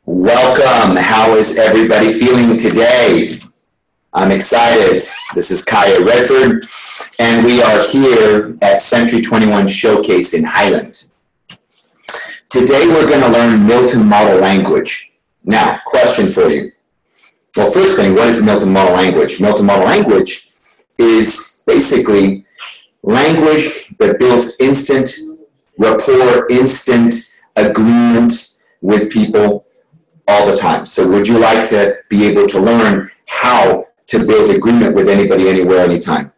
Welcome. How is everybody feeling today? I'm excited. This is Kaya Redford, and we are here at Century 21 Showcase in Highland. Today we're going to learn Milton Model Language. Now, question for you. Well, first thing, what is Milton Model Language? Milton Model Language is basically language that builds instant rapport, instant agreement with people all the time. So would you like to be able to learn how to build agreement with anybody, anywhere, anytime?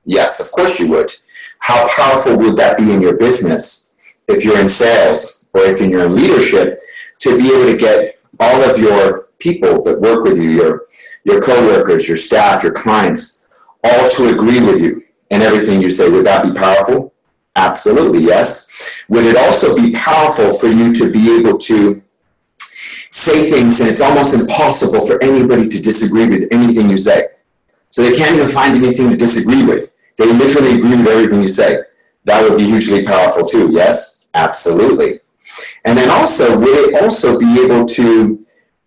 Yes, of course you would. How powerful would that be in your business if you're in sales or if you're in leadership, to be able to get all of your people that work with you, your coworkers, your staff, your clients, all to agree with you and everything you say? Would that be powerful? Absolutely, yes. Would it also be powerful for you to be able to say things and it's almost impossible for anybody to disagree with anything you say? So they can't even find anything to disagree with. They literally agree with everything you say. That would be hugely powerful too, yes? Absolutely. And then also, would it also be able to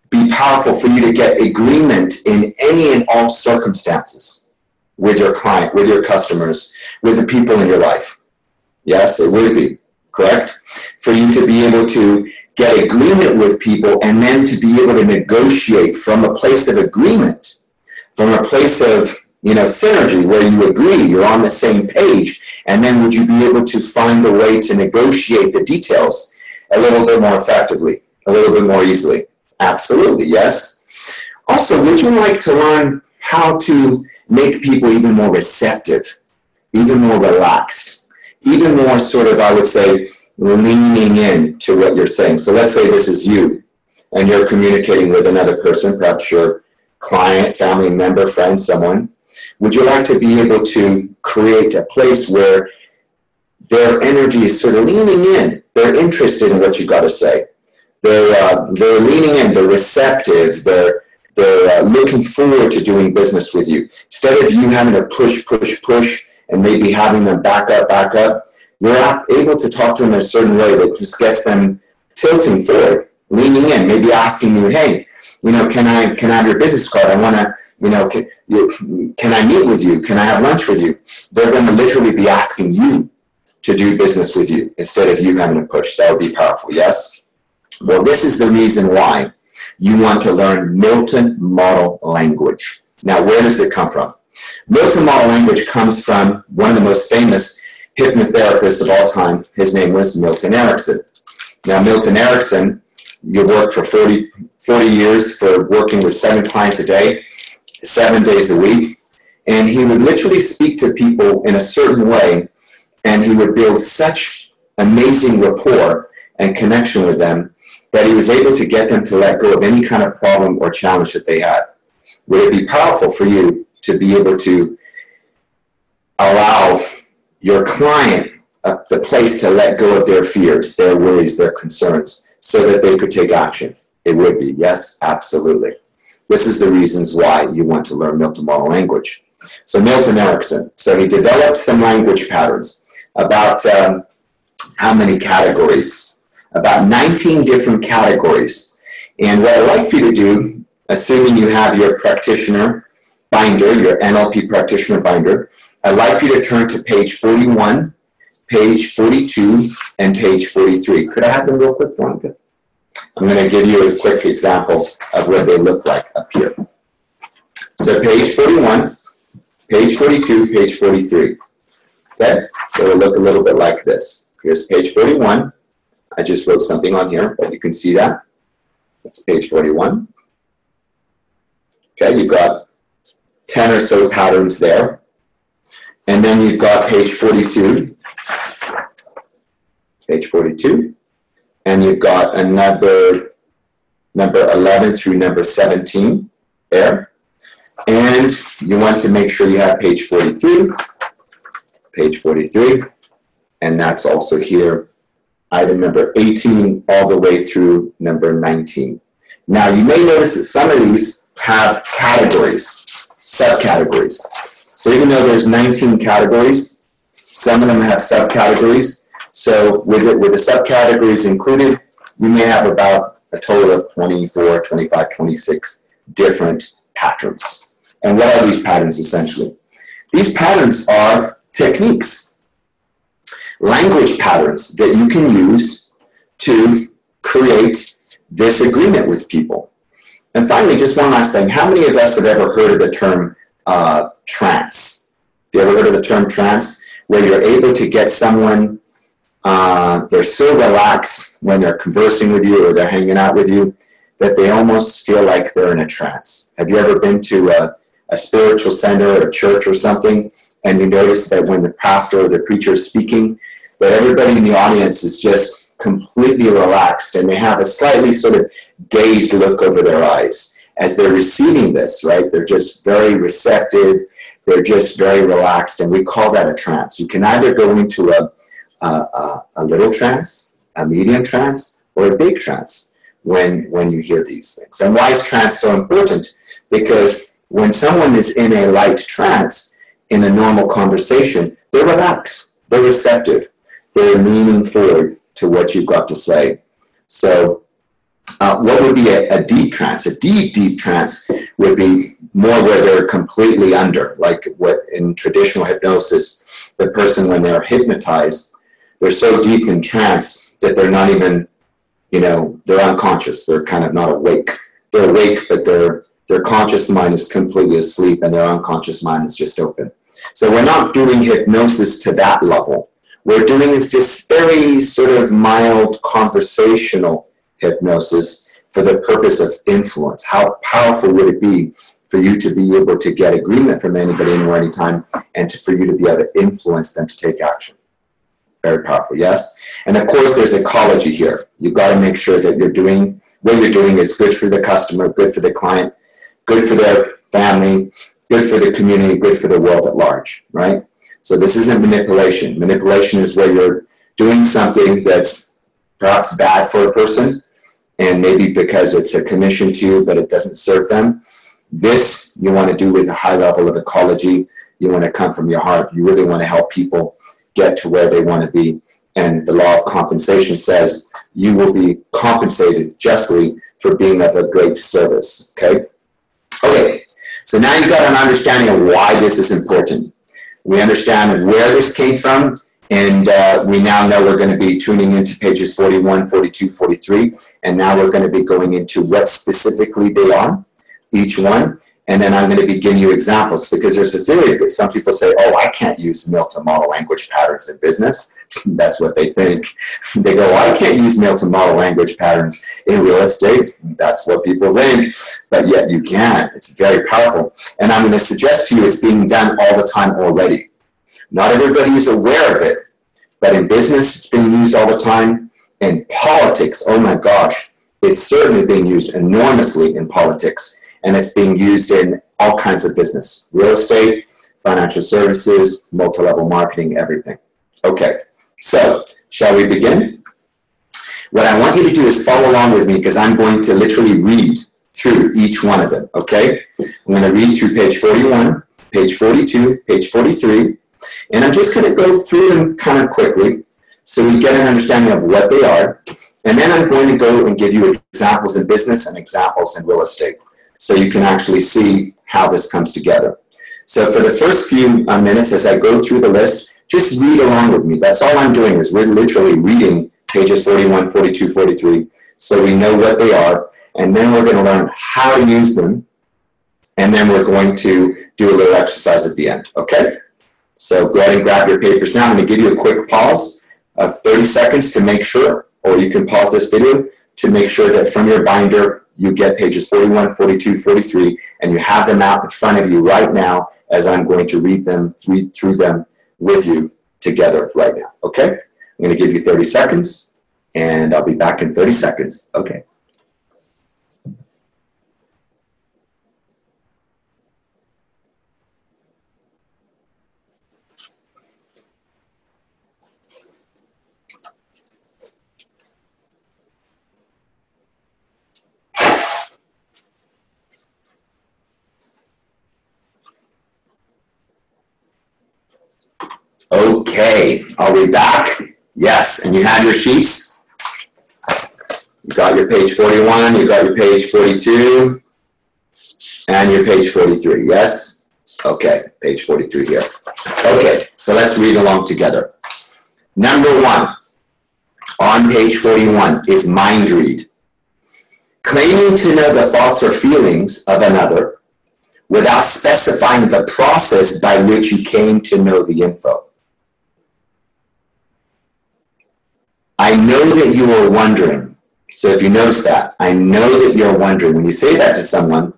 be powerful for you to get agreement in any and all circumstances with your client, with your customers, with the people in your life? Yes, it would be, correct? For you to be able to get agreement with people and then to be able to negotiate from a place of agreement, from a place of, synergy where you agree, you're on the same page, and then would you be able to find a way to negotiate the details a little bit more effectively, a little bit more easily? Absolutely, yes. Also, would you like to learn how to make people even more receptive, even more relaxed, even more sort of, I would say, leaning in to what you're saying? So let's say this is you, and you're communicating with another person, perhaps your client, family member, friend, someone. Would you like to be able to create a place where their energy is sort of leaning in? They're interested in what you've got to say. They're leaning in, they're receptive, they're looking forward to doing business with you. Instead of you having to push, and maybe having them back up, you're able to talk to them in a certain way that just gets them tilting forward, leaning in, maybe asking you, hey, can I have your business card? I want to, can I meet with you? Can I have lunch with you? They're going to literally be asking you to do business with you instead of you having to push. That would be powerful, yes? Well, this is the reason why you want to learn Milton Model Language. Now, where does it come from? Milton Model Language comes from one of the most famous hypnotherapists of all time. His name was Milton Erickson. Now, Milton Erickson, you worked for 40 years for working with 7 clients a day, 7 days a week, and he would literally speak to people in a certain way, and he would build such amazing rapport and connection with them that he was able to get them to let go of any kind of problem or challenge that they had. Would it be powerful for you to be able to allow your client the place to let go of their fears, their worries, their concerns, so that they could take action? It would be, yes, absolutely. This is the reasons why you want to learn Milton Model Language. So Milton Erickson, so he developed some language patterns, about how many categories? About 19 different categories. And what I'd like for you to do, assuming you have your practitioner binder, your NLP practitioner binder, I'd like for you to turn to page 41, page 42, and page 43. Could I have them real quick, Veronica? I'm going to give you a quick example of what they look like up here. So page 41, page 42, page 43. Okay? So it'll look a little bit like this. Here's page 41. I just wrote something on here, but you can see that. That's page 41. Okay, you've got 10 or so patterns there. And then you've got page 42. Page 42. And you've got another number 11 through number 17 there. And you want to make sure you have page 43. Page 43. And that's also here. Item number 18 all the way through number 19. Now, you may notice that some of these have categories, subcategories. So even though there's 19 categories, some of them have subcategories. So with the subcategories included, you may have about a total of 24, 25, 26 different patterns. And what are these patterns essentially? These patterns are techniques, language patterns that you can use to create this agreement with people. And finally, just one last thing. How many of us have ever heard of the term trance? Have you ever heard of the term trance? Where you're able to get someone, they're so relaxed when they're conversing with you or they're hanging out with you that they almost feel like they're in a trance. Have you ever been to a spiritual center or a church or something, and you notice that when the pastor or the preacher is speaking, that everybody in the audience is just completely relaxed and they have a slightly sort of dazed look over their eyes as they're receiving this, right? They're just very receptive, they're just very relaxed, and we call that a trance. You can either go into a little trance, a medium trance, or a big trance when you hear these things. And why is trance so important? Because when someone is in a light trance, in a normal conversation, they're relaxed, they're receptive, they're leaning forward to what you've got to say. So what would be a deep trance? A deep trance would be more where they're completely under, like what in traditional hypnosis, the person when they're hypnotized, they're so deep in trance that they're not even, they're unconscious. They're kind of not awake. They're awake, but their conscious mind is completely asleep and their unconscious mind is just open. So we're not doing hypnosis to that level. We're doing is just very sort of mild conversational hypnosis for the purpose of influence. How powerful would it be for you to be able to get agreement from anybody, anywhere, anytime, and for you to be able to influence them to take action? Very powerful, yes? And of course, there's ecology here. You've got to make sure that what you're doing is good for the customer, good for the client, good for their family, good for the community, good for the world at large, right? So this isn't manipulation. Manipulation is where you're doing something that's perhaps bad for a person, and maybe because it's a commission to you, but it doesn't serve them. This you want to do with a high level of ecology. You want to come from your heart. You really want to help people get to where they want to be. And the law of compensation says you will be compensated justly for being of a great service, okay? Okay, so now you've got an understanding of why this is important. We understand where this came from, and we now know we're going to be tuning into pages 41, 42, 43, and now we're going to be going into what specifically they are, each one, and then I'm going to be giving you examples, because there's a theory that some people say, oh, I can't use Milton model language patterns in business. That's what they think. They go, well, I can't use Milton model language patterns in real estate. That's what people think, but yet you can. It's very powerful. And I'm going to suggest to you it's being done all the time already. Not everybody is aware of it, but in business it's being used all the time. In politics, oh my gosh, it's certainly being used enormously in politics, and it's being used in all kinds of business. Real estate, financial services, multi-level marketing, everything. Okay. So, shall we begin? What I want you to do is follow along with me, because I'm going to literally read through each one of them, okay? I'm going to read through page 41, page 42, page 43, and I'm just going to go through them kind of quickly so we get an understanding of what they are, and then I'm going to go and give you examples in business and examples in real estate so you can actually see how this comes together. So for the first few minutes as I go through the list, just read along with me. That's all I'm doing, is we're literally reading pages 41, 42, 43, so we know what they are, and then we're going to learn how to use them, and then we're going to do a little exercise at the end, okay? So go ahead and grab your papers now. I'm going to give you a quick pause of 30 seconds to make sure, or you can pause this video to make sure that from your binder you get pages 41, 42, 43, and you have them out in front of you right now as I'm going to read through them with you together right now, okay? I'm going to give you 30 seconds, and I'll be back in 30 seconds. Okay. Okay, are we back? Yes, and you have your sheets? got your page 41, you got your page 42, and your page 43, yes? Okay, page 43 here. Okay, so let's read along together. Number 1, on page 41, is mind read. Claiming to know the thoughts or feelings of another without specifying the process by which you came to know the info. I know that you are wondering. So if you notice that, I know that you're wondering. When you say that to someone,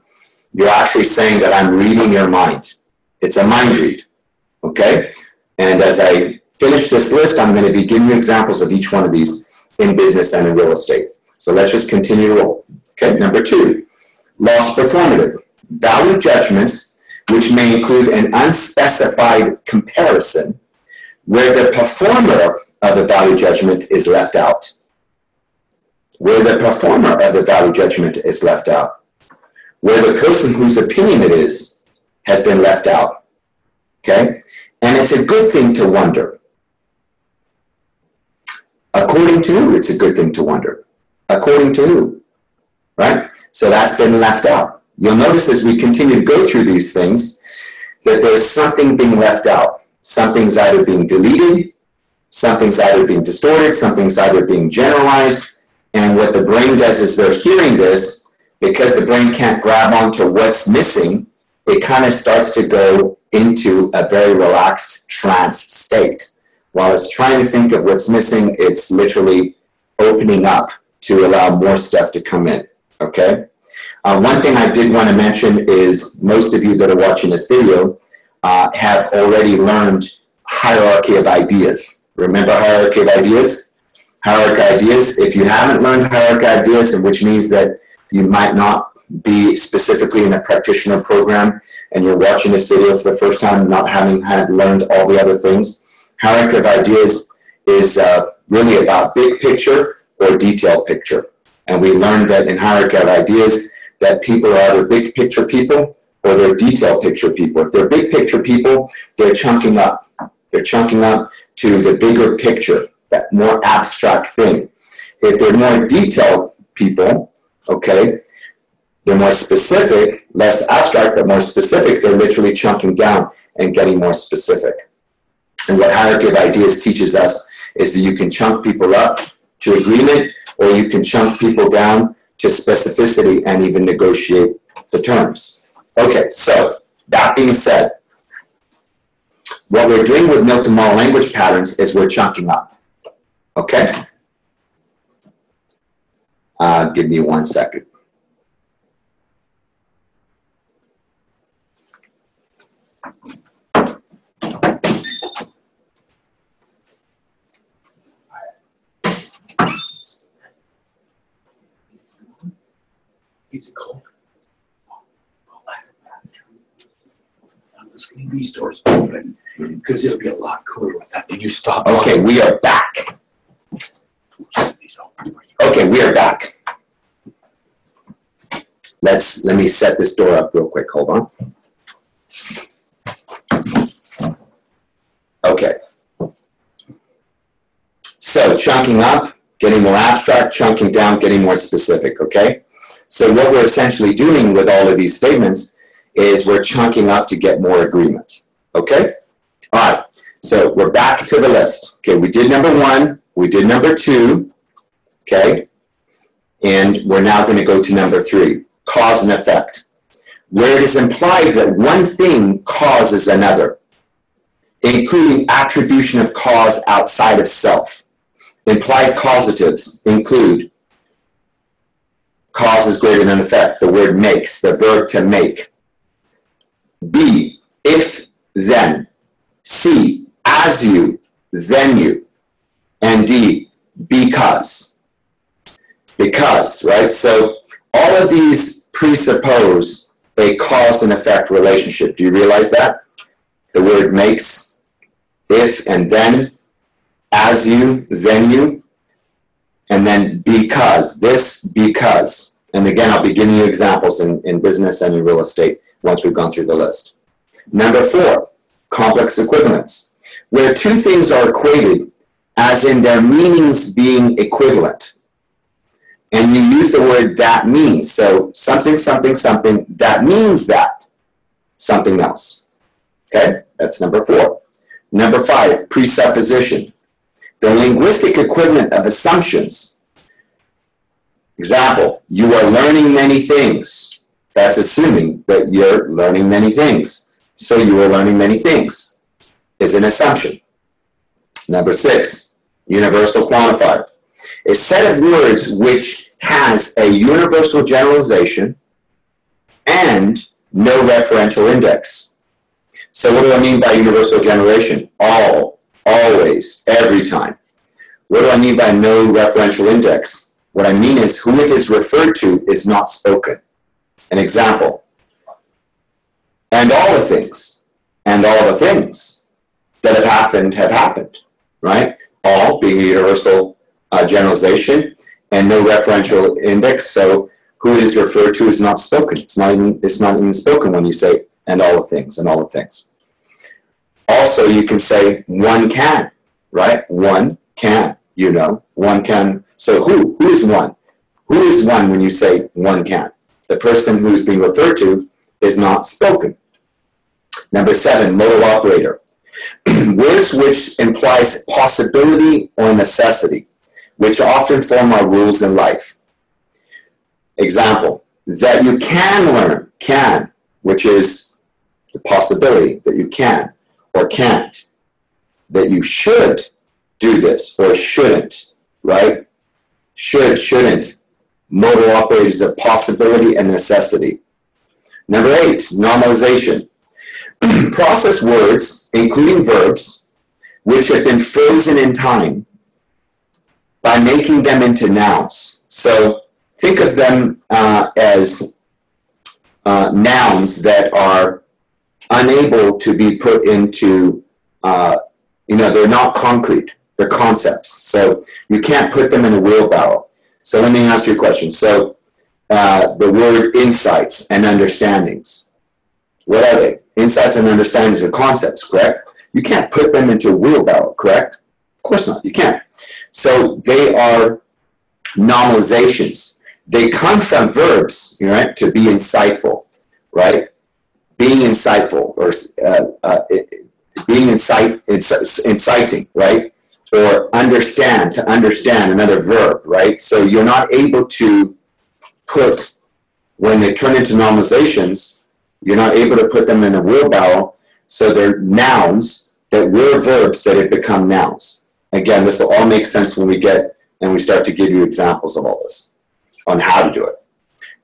you're actually saying that I'm reading your mind. It's a mind read, okay? And as I finish this list, I'm going to be giving you examples of each one of these in business and in real estate. So let's just continue to roll. Okay, number 2, loss performative. Value judgments, which may include an unspecified comparison where the performer of the value judgment is left out. Where the performer of the value judgment is left out. Where the person whose opinion it is has been left out. Okay? And it's a good thing to wonder. According to who, it's a good thing to wonder. According to who? Right? So that's been left out. You'll notice as we continue to go through these things that there's something being left out. Something's either being deleted, something's either being distorted, something's either being generalized, and what the brain does is they're hearing this, because the brain can't grab onto what's missing, it kind of starts to go into a very relaxed trance state. While it's trying to think of what's missing, it's literally opening up to allow more stuff to come in, okay? One thing I did want to mention is most of you that are watching this video have already learned hierarchy of ideas. Remember hierarchy of ideas? Hierarchy of ideas, if you haven't learned hierarchy of ideas, which means that you might not be specifically in a practitioner program and you're watching this video for the first time, not having had learned all the other things, hierarchy of ideas is really about big picture or detailed picture. And we learned that in hierarchy of ideas that people are either big picture people or they're detailed picture people. If they're big picture people, they're chunking up. They're chunking up to the bigger picture, that more abstract thing. If they're more detailed people, okay, they're more specific, less abstract, but more specific, they're literally chunking down and getting more specific. And what hierarchy of ideas teaches us is that you can chunk people up to agreement, or you can chunk people down to specificity and even negotiate the terms. Okay, so that being said, what we're doing with Milton Model language patterns is we're chunking up. Okay? Give me 1 second. Easy cold. Let's leave these doors open because it'll be a lot cooler with that. And you stop. Okay, we are back. Okay, we are back. Let me set this door up real quick. Hold on. Okay. So chunking up, getting more abstract, chunking down, getting more specific, okay? So what we're essentially doing with all of these statements is we're chunking up to get more agreement, okay? All right, so we're back to the list. Okay, we did number 1, we did number 2, okay? And we're now going to go to number 3, cause and effect, where it is implied that one thing causes another, including attribution of cause outside of self. Implied causatives include cause is greater than effect, the word makes, the verb to make. B, if, then. C, as you, then you. And D, because. Because, right? So all of these presuppose a cause and effect relationship. Do you realize that? The word makes, if and then, as you, then you, and then because, this, because. And again, I'll be giving you examples in business and in real estate once we've gone through the list. Number 4, complex equivalence, where two things are equated as in their meanings being equivalent. and you use the word that means. So something, something, something, that means that. Something else. Okay, that's number 4. Number 5, presupposition. The linguistic equivalent of assumptions. Example, you are learning many things. That's assuming that you're learning many things. So you are learning many things is an assumption. Number 6, universal quantifier. A set of words which has a universal generalization and no referential index. So what do I mean by universal generalization? All, always, every time. What do I mean by no referential index? What I mean is who it is referred to is not spoken. An example. And all the things that have happened, right? All being a universal generalization and no referential index. So who it is referred to is not spoken. It's not even spoken when you say and all the things and all the things. Also, you can say one can, right? One can, you know, one can. So who is one? Who is one when you say one can? The person who is being referred to is not spoken. Number 7, modal operator. Words which implies possibility or necessity, which often form our rules in life. Example, that you can learn, can, which is the possibility that you can or can't. That you should do this or shouldn't, right? Should, shouldn't. Modal operators of possibility and necessity. Number 8, normalization. Process words, including verbs, which have been frozen in time by making them into nouns. So think of them as nouns that are unable to be put into, they're not concrete, they're concepts. So you can't put them in a wheelbarrow. So let me ask you a question. So the word insights and understandings, what are they? Insights and understandings are concepts, correct? You can't put them into a wheelbarrow, correct? Of course not, you can't. So they are normalizations. They come from verbs, right, to be insightful, right? Being insightful or being inciting, right? Or understand, to understand, another verb, right? So you're not able to put, when they turn into normalizations, you're not able to put them in a wheelbarrow, so they're nouns that were verbs that have become nouns. Again, this will all make sense when we get and we start to give you examples of all this, on how to do it.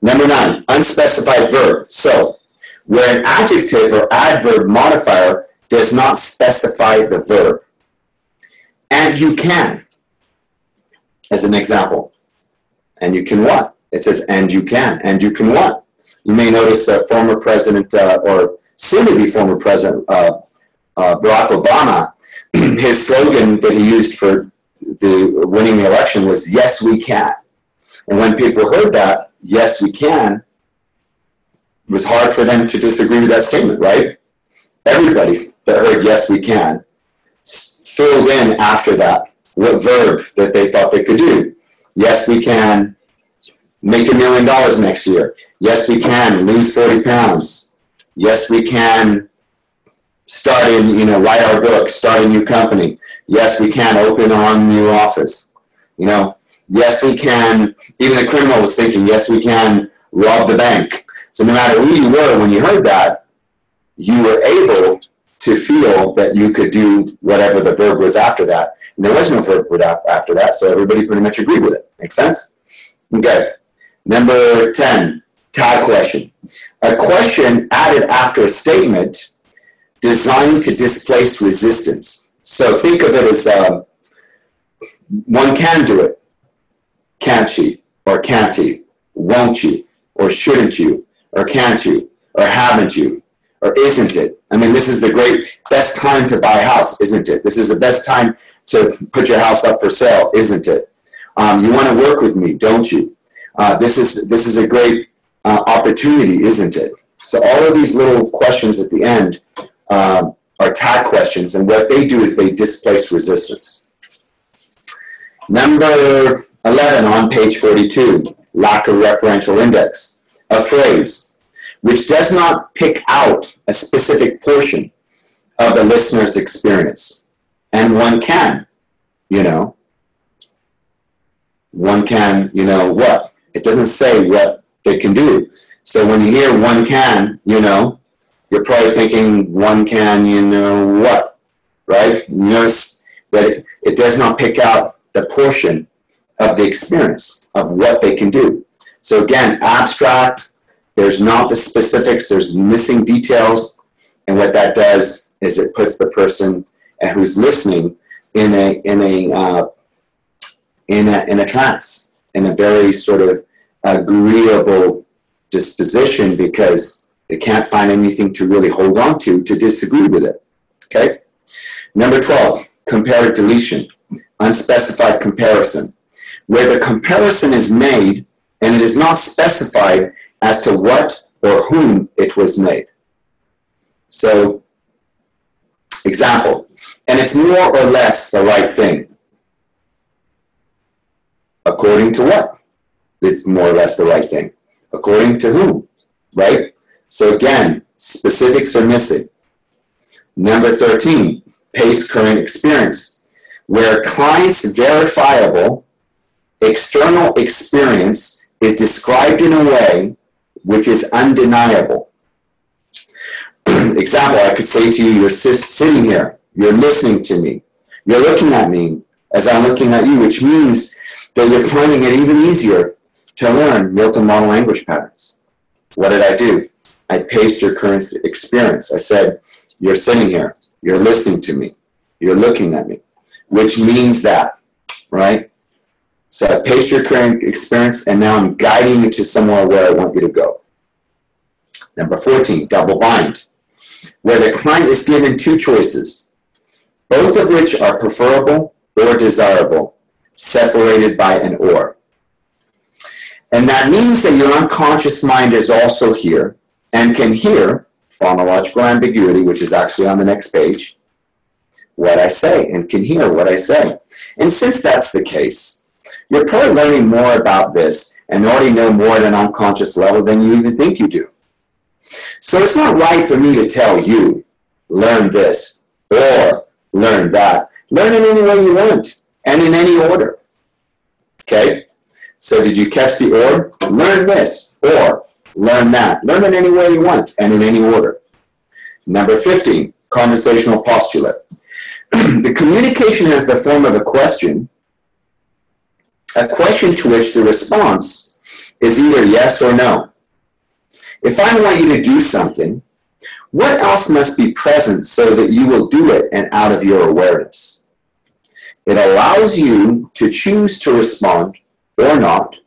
Number 9, unspecified verb. So, where an adjective or adverb modifier does not specify the verb. And you can, as an example. And you can what? It says, and you can what? You may notice former President, or soon-to-be former President, Barack Obama, his slogan that he used for winning the election was, yes, we can. And when people heard that, yes, we can, it was hard for them to disagree with that statement, right? Everybody that heard yes, we can filled in after that what verb that they thought they could do. Yes, we can make $1 million next year. Yes, we can lose 40 pounds. Yes, we can start write our book, start a new company. Yes, we can open our own new office. Yes, we can, even the criminal was thinking, yes, we can rob the bank. So no matter who you were when you heard that, you were able to feel that you could do whatever the verb was after that. And there was no verb after that, so everybody pretty much agreed with it. Make sense? Okay. Number 10, tag question. A question added after a statement designed to displace resistance. So think of it as one can do it. Can't she? Or can't he? Won't you? Or shouldn't you? Or can't you? Or haven't you? Or isn't it? I mean, this is the best time to buy a house, isn't it? This is the best time to put your house up for sale, isn't it? You want to work with me, don't you? This is a great opportunity, isn't it? So all of these little questions at the end are tag questions, and what they do is they displace resistance. Number 11 on page 42, lack of referential index. A phrase which does not pick out a specific portion of the listener's experience. And one can, what? It doesn't say what they can do. So when you hear one can, you're probably thinking one can, what, right? Notice that it does not pick out the portion of the experience of what they can do. So again, abstract, there's not the specifics, there's missing details, and what that does is it puts the person who's listening in a trance, in a very sort of agreeable disposition, because they can't find anything to really hold on to disagree with it. Okay? Number 12, comparative deletion, unspecified comparison, where the comparison is made and it is not specified as to what or whom it was made. So, example, and it's more or less the right thing. According to what? It's more or less the right thing. According to whom, right? So again, specifics are missing. Number 13, pace current experience, where a client's verifiable external experience is described in a way which is undeniable. Example, I could say to you, you're sitting here, you're listening to me, you're looking at me as I'm looking at you, which means that you're finding it even easier to learn Milton model language patterns. What did I do? I paced your current experience. I said, you're sitting here, you're listening to me, you're looking at me, which means that, right? So I paced your current experience, and now I'm guiding you to somewhere where I want you to go. Number 14, double bind, where the client is given two choices, both of which are preferable or desirable, separated by an or. And that means that your unconscious mind is also here and can hear phonological ambiguity, which is actually on the next page, what I say, and can hear what I say. And since that's the case, you're probably learning more about this and already know more at an unconscious level than you even think you do. So it's not right for me to tell you, learn this or learn that. Learn it any way you want and in any order. Okay? So did you catch the or? Learn this or learn that. Learn it any way you want and in any order. Number 15, conversational postulate. The communication has the form of a question to which the response is either yes or no. If I want you to do something, what else must be present so that you will do it and out of your awareness? It allows you to choose to respond or not,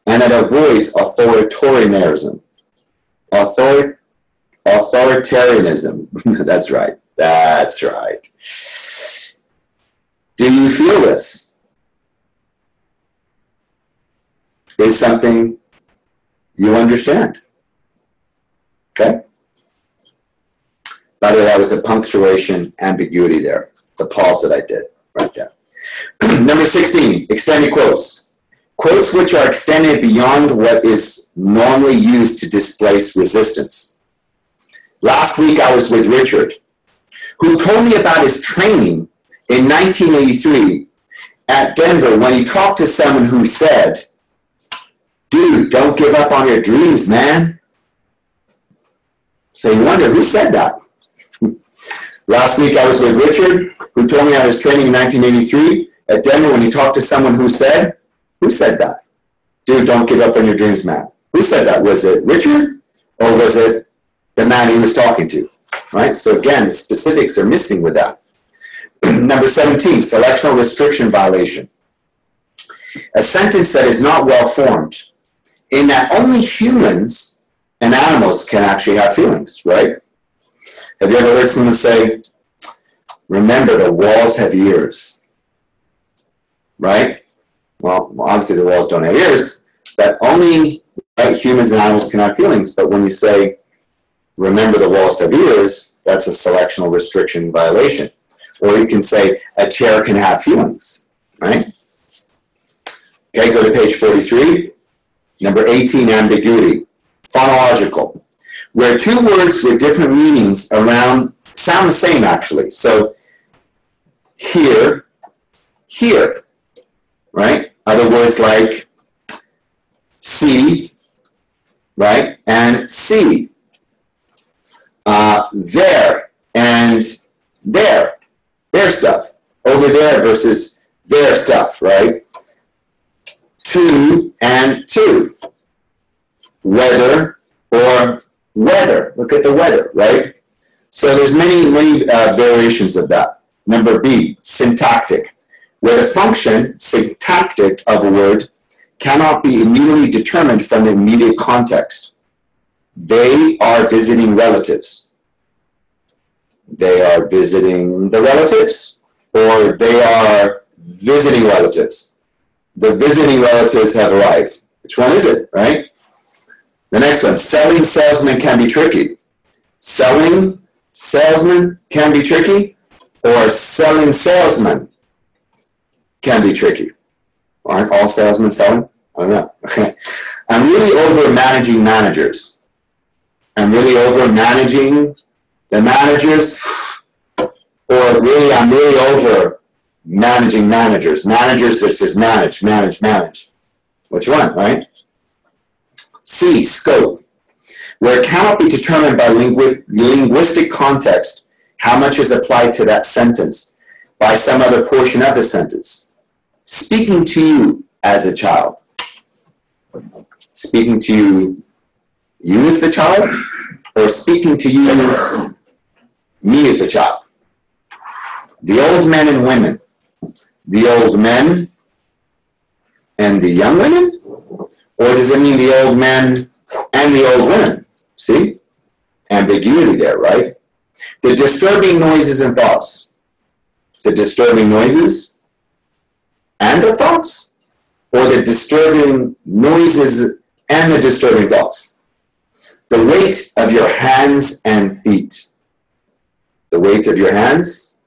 and it avoids authoritarianism. Authoritarianism. That's right. That's right. Do you feel this? Is something you understand? Okay? By the way, that was a punctuation ambiguity there, the pause that I did right there. Number 16, extended quotes. Quotes which are extended beyond what is normally used to displace resistance. Last week I was with Richard, who told me about his training in 1983 at Denver when he talked to someone who said, dude, don't give up on your dreams, man. So you wonder, who said that? Last week I was with Richard, who told me I was training in 1983 at Denver when he talked to someone who said that? Dude, don't give up on your dreams, man. Who said that? Was it Richard or was it the man he was talking to? Right? So again, the specifics are missing with that. Number 17, selectional restriction violation. A sentence that is not well formed, in that only humans and animals can actually have feelings, right? Have you ever heard someone say, remember the walls have ears, right? Well, obviously the walls don't have ears, but only humans and animals can have feelings. But when you say, remember the walls have ears, that's a selectional restriction violation. Or you can say, a chair can have feelings, right? Okay, go to page 43. Number 18, ambiguity. Phonological. Where two words with different meanings around sound the same, actually. So, here, here, right? Other words like see, right? And see. There and there. Their stuff. Over there versus their stuff, right? To and to. Weather or weather. Look at the weather, right? So there's many variations of that. Number B, syntactic. Where the function, syntactic of a word, cannot be immediately determined from the immediate context. They are visiting relatives. They are visiting the relatives, or they are visiting relatives. The visiting relatives have arrived. Which one is it, right? The next one, selling salesman can be tricky. Selling salesman can be tricky, or selling salesman can be tricky. Aren't all salesmen selling? I don't know. Okay. I'm really over managing managers. I'm really over managing the managers, or really I'm really over managing managers. Managers versus manage. Which one, right? C, scope. Where it cannot be determined by linguistic context how much is applied to that sentence by some other portion of the sentence. Speaking to you as a child. Speaking to you as the child, or speaking to you, me as the child. The old men and women. The old men and the young women? Or does it mean the old men and the old women? See? Ambiguity there, right? The disturbing noises and thoughts. The disturbing noises and the thoughts? Or the disturbing noises and the disturbing thoughts? The weight of your hands and feet. The weight of your hands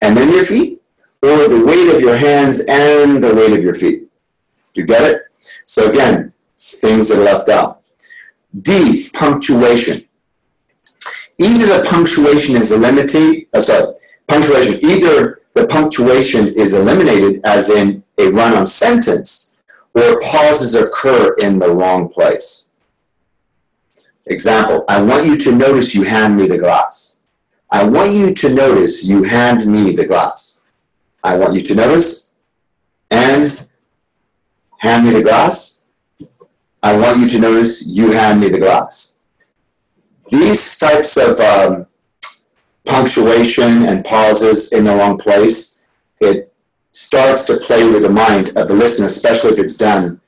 and then your feet? Or the weight of your hands and the weight of your feet? Do you get it? So again, things that are left out. D, punctuation. Either the punctuation is eliminated, either the punctuation is eliminated, as in a run-on sentence, or pauses occur in the wrong place. Example, I want you to notice you hand me the glass. I want you to notice you hand me the glass. I want you to notice and hand me the glass. I want you to notice you hand me the glass. These types of punctuation and pauses in the wrong place, it starts to play with the mind of the listener, especially if it's done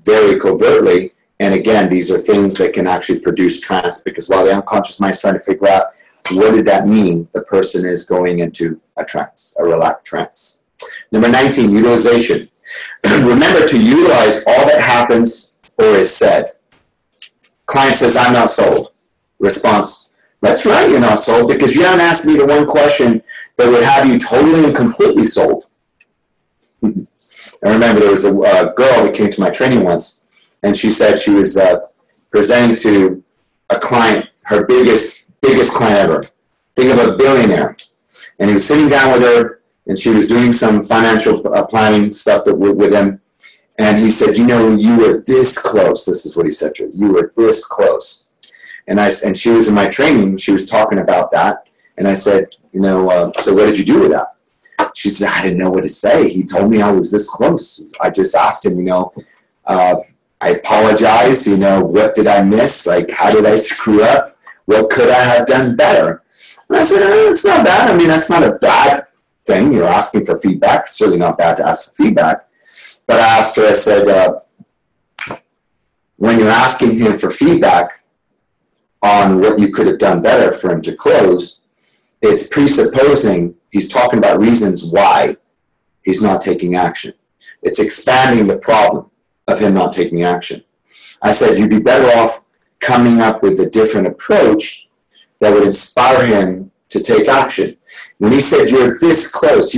very covertly. And again, these are things that can actually produce trance, because while the unconscious mind is trying to figure out what did that mean, the person is going into a trance, a relaxed trance. Number 19, utilization. Remember to utilize all that happens or is said. Client says, I'm not sold. Response, that's right, you're not sold, because you haven't asked me the one question that would have you totally and completely sold. I remember there was a girl that came to my training once, and she said she was presenting to a client, her biggest client ever. Think of a billionaire. And he was sitting down with her, and she was doing some financial planning stuff with him. And he said, you know, you were this close. This is what he said to her. You were this close. And she was in my training. She was talking about that. And I said, you know, so what did you do with that? She said, I didn't know what to say. He told me I was this close. I just asked him, you know, I apologize. You know, what did I miss? Like, how did I screw up? What could I have done better? And I said, it's not bad. I mean, that's not a bad thing. You're asking for feedback. It's certainly not bad to ask for feedback. But I asked her, I said, when you're asking him for feedback on what you could have done better for him to close, it's presupposing he's talking about reasons why he's not taking action. It's expanding the problem of him not taking action. I said, you'd be better off coming up with a different approach that would inspire him to take action. When he said, you're this close,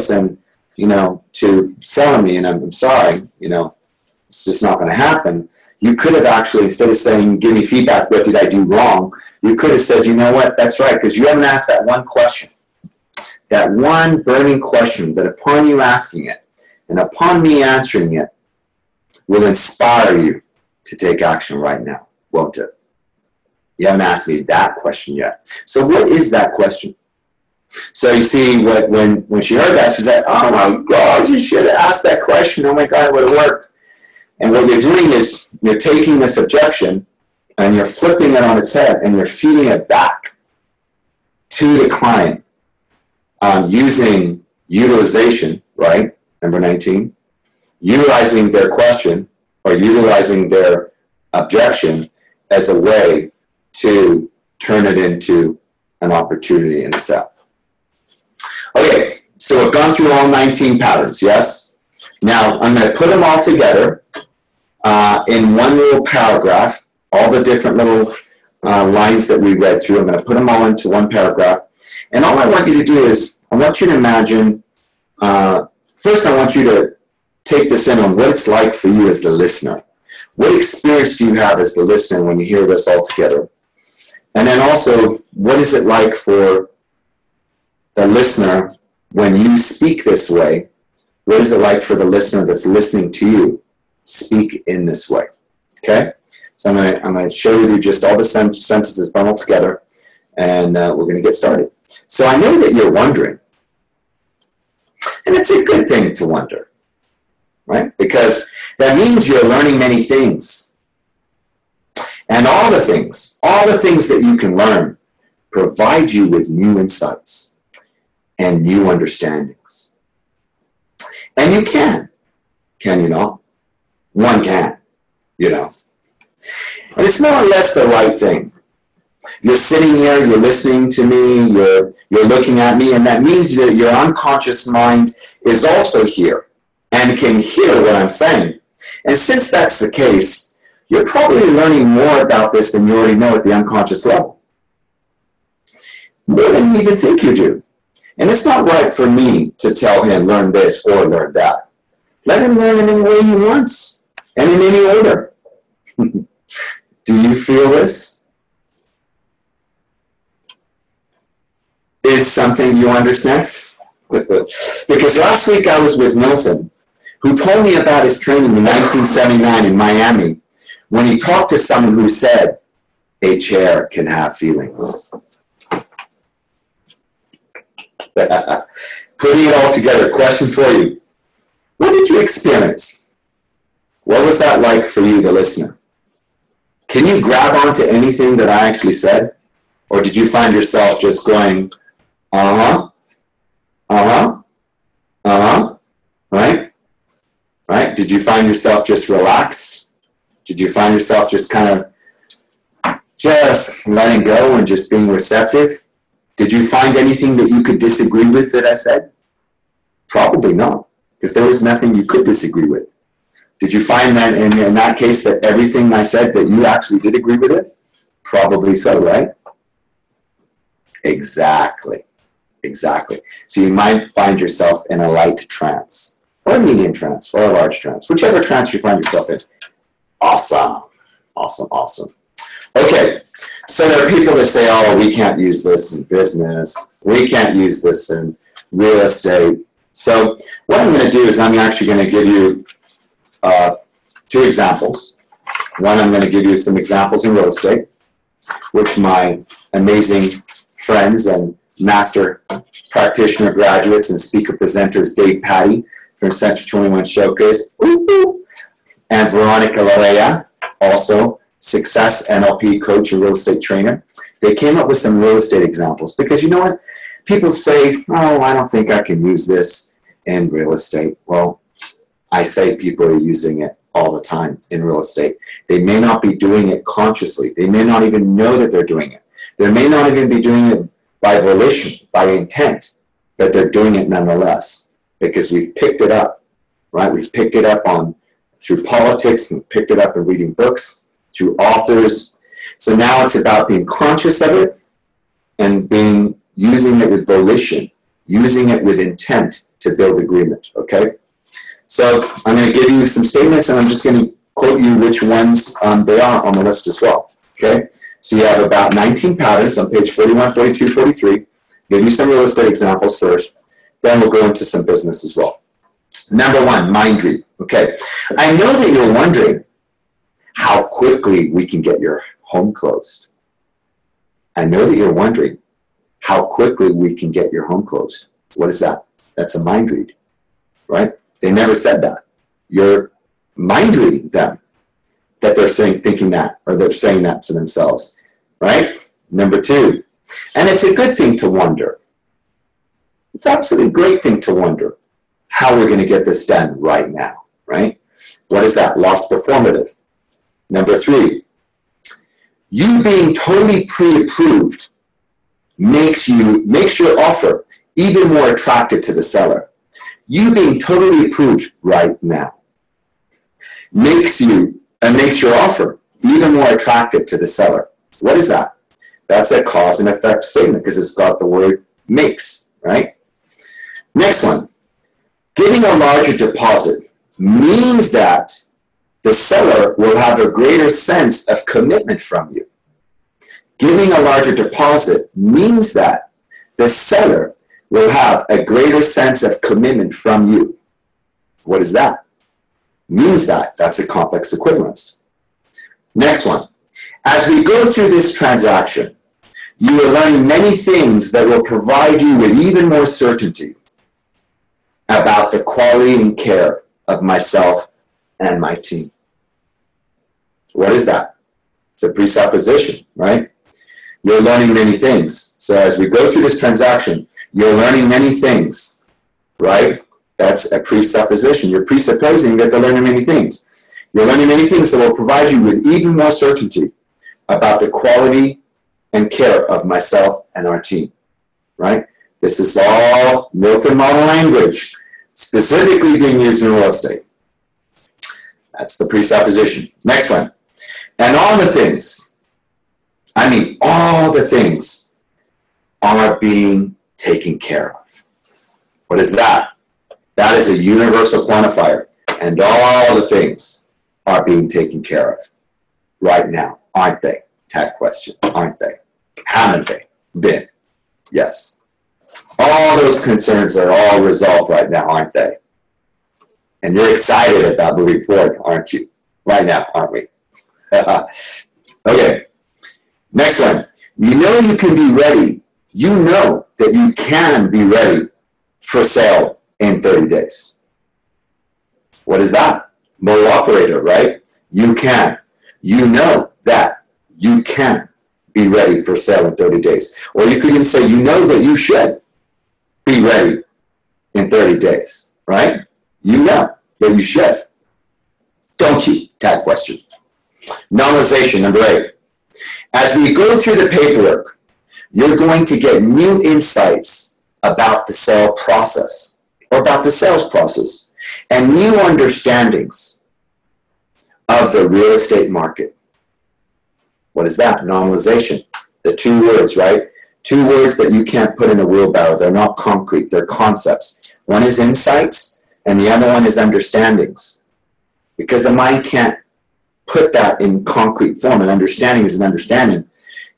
and to selling me, and I'm sorry, it's just not going to happen. You could have actually, instead of saying, give me feedback, what did I do wrong? You could have said, you know what, that's right, because you haven't asked that one question. That one burning question that upon you asking it, and upon me answering it, will inspire you to take action right now, won't it? You haven't asked me that question yet. So what is that question? So you see, when she heard that, she said, oh my God, you should have asked that question. Oh my God, it would have worked. And what you're doing is you're taking this objection and you're flipping it on its head and you're feeding it back to the client using utilization, right? Number 19, utilizing their question or utilizing their objection as a way to turn it into an opportunity in itself. Okay, so we've gone through all 19 patterns, yes? Now, I'm going to put them all together in one little paragraph, all the different little lines that we read through. I'm going to put them all into one paragraph. And all I want you to do is, I want you to imagine, first I want you to take this in on what it's like for you as the listener. What experience do you have as the listener when you hear this all together? And then also, what is it like for the listener when you speak this way? What is it like for the listener that's listening to you speak in this way? Okay? So I'm going to share with you just all the sentences bundled together, and we're going to get started. So I know that you're wondering, and it's a good thing to wonder, right? Because that means you're learning many things. And all the things that you can learn provide you with new insights and new understandings. And you can you not? One can, And it's more or less the right thing. You're sitting here, you're listening to me, you're looking at me, and that means that your unconscious mind is also here and can hear what I'm saying. And since that's the case, you're probably learning more about this than you already know at the unconscious level. More than you even think you do. And it's not right for me to tell him, learn this or learn that. Let him learn in any way he wants and in any order. Do you feel this? Is something you understand? Because last week I was with Milton, who told me about his training in 1979 in Miami, when he talked to someone who said, a chair can have feelings. Putting it all together, question for you. What did you experience? What was that like for you, the listener? Can you grab onto anything that I actually said? Or did you find yourself just going, right? Right? Did you find yourself just relaxed? Did you find yourself just kind of just letting go and just being receptive? Did you find anything that you could disagree with that I said? Probably not, because there was nothing you could disagree with. Did you find that in that case that everything I said that you actually did agree with it? Probably so, right? Exactly. So you might find yourself in a light trance, or a medium trance, or a large trance, whichever trance you find yourself in. Awesome. Okay, so there are people that say, oh, we can't use this in business. We can't use this in real estate. So what I'm going to do is I'm actually going to give you two examples. One, I'm going to give you some examples in real estate, which my amazing friends and master practitioner graduates and speaker presenters Dave Patty from Century 21 Showcase, and Veronica Larea, also Success NLP coach and real estate trainer. They came up with some real estate examples because you know what? People say, oh, I don't think I can use this in real estate. Well, I say people are using it all the time in real estate. They may not be doing it consciously. They may not even know that they're doing it. They may not even be doing it by volition, by intent, but they're doing it nonetheless because we've picked it up, right? We've picked it up through politics, we've picked it up in reading books, through authors. So now it's about being conscious of it and using it with volition, using it with intent to build agreement, okay? So I'm going to give you some statements, and I'm just going to quote you which ones they are on the list as well, okay? So you have about 19 patterns on page 41, 42, 43. Give you some real estate examples first. Then we'll go into some business as well. Number one, mind read. Okay, I know that you're wondering how quickly we can get your home closed. I know that you're wondering how quickly we can get your home closed. What is that? That's a mind read, right? They never said that. You're mind reading them, that they're thinking that, or they're saying that to themselves, right? Number two, and it's a good thing to wonder. It's absolutely a great thing to wonder how we're going to get this done right now, right? What is that? Lost performative. Number three, you being totally pre-approved makes your offer even more attractive to the seller. You being totally approved right now makes your offer even more attractive to the seller. What is that? That's a cause and effect statement because it's got the word makes, right? Next one, giving a larger deposit means that the seller will have a greater sense of commitment from you. Giving a larger deposit means that the seller will have a greater sense of commitment from you. What is that? Means that. That's a complex equivalence. Next one, as we go through this transaction, you are learning many things that will provide you with even more certainty about the quality and care of myself and my team. What is that? It's a presupposition, right? You're learning many things. So as we go through this transaction, you're learning many things, right? That's a presupposition. You're presupposing that they're learning many things. You're learning many things that will provide you with even more certainty about the quality and care of myself and our team, right? This is all Milton model language, specifically being used in real estate. That's the presupposition. Next one. And all the things, I mean all the things, are being taken care of. What is that? That is a universal quantifier. And all the things are being taken care of right now, aren't they? Tag question, aren't they? Haven't they been? Yes. All those concerns are all resolved right now, aren't they? And you're excited about moving forward, aren't you? Right now, aren't we? Okay. Next one. You know you can be ready. You know that you can be ready for sale in 30 days. What is that? Mode operator, right? You can. You know that you can be ready for sale in 30 days. Or you could even say, you know that you should be ready in 30 days, right? You know that you should. Don't you? Tag question. Normalization, number 8. As we go through the paperwork, you're going to get new insights about the sale process or about the sales process and new understandings of the real estate market. What is that? Normalization. The two words, right? Two words that you can't put in a wheelbarrow. They're not concrete. They're concepts. One is insights and the other one is understandings. Because the mind can't put that in concrete form. An understanding is an understanding.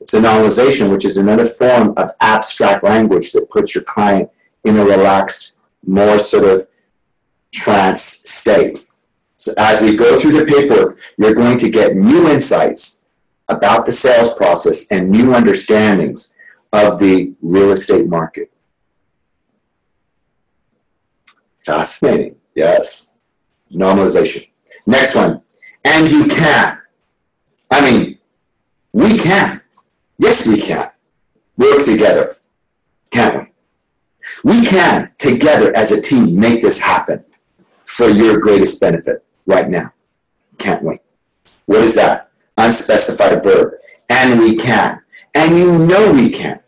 It's a normalization, which is another form of abstract language that puts your client in a relaxed, more sort of trance state. So as we go through the paperwork, you're going to get new insights about the sales process and new understandings of the real estate market. Fascinating. Yes. Normalization. Next one. And you can. I mean, we can. Yes, we can work together, can't we? We can, together as a team, make this happen for your greatest benefit right now, can't we? What is that? Unspecified verb. And we can. And you know we can.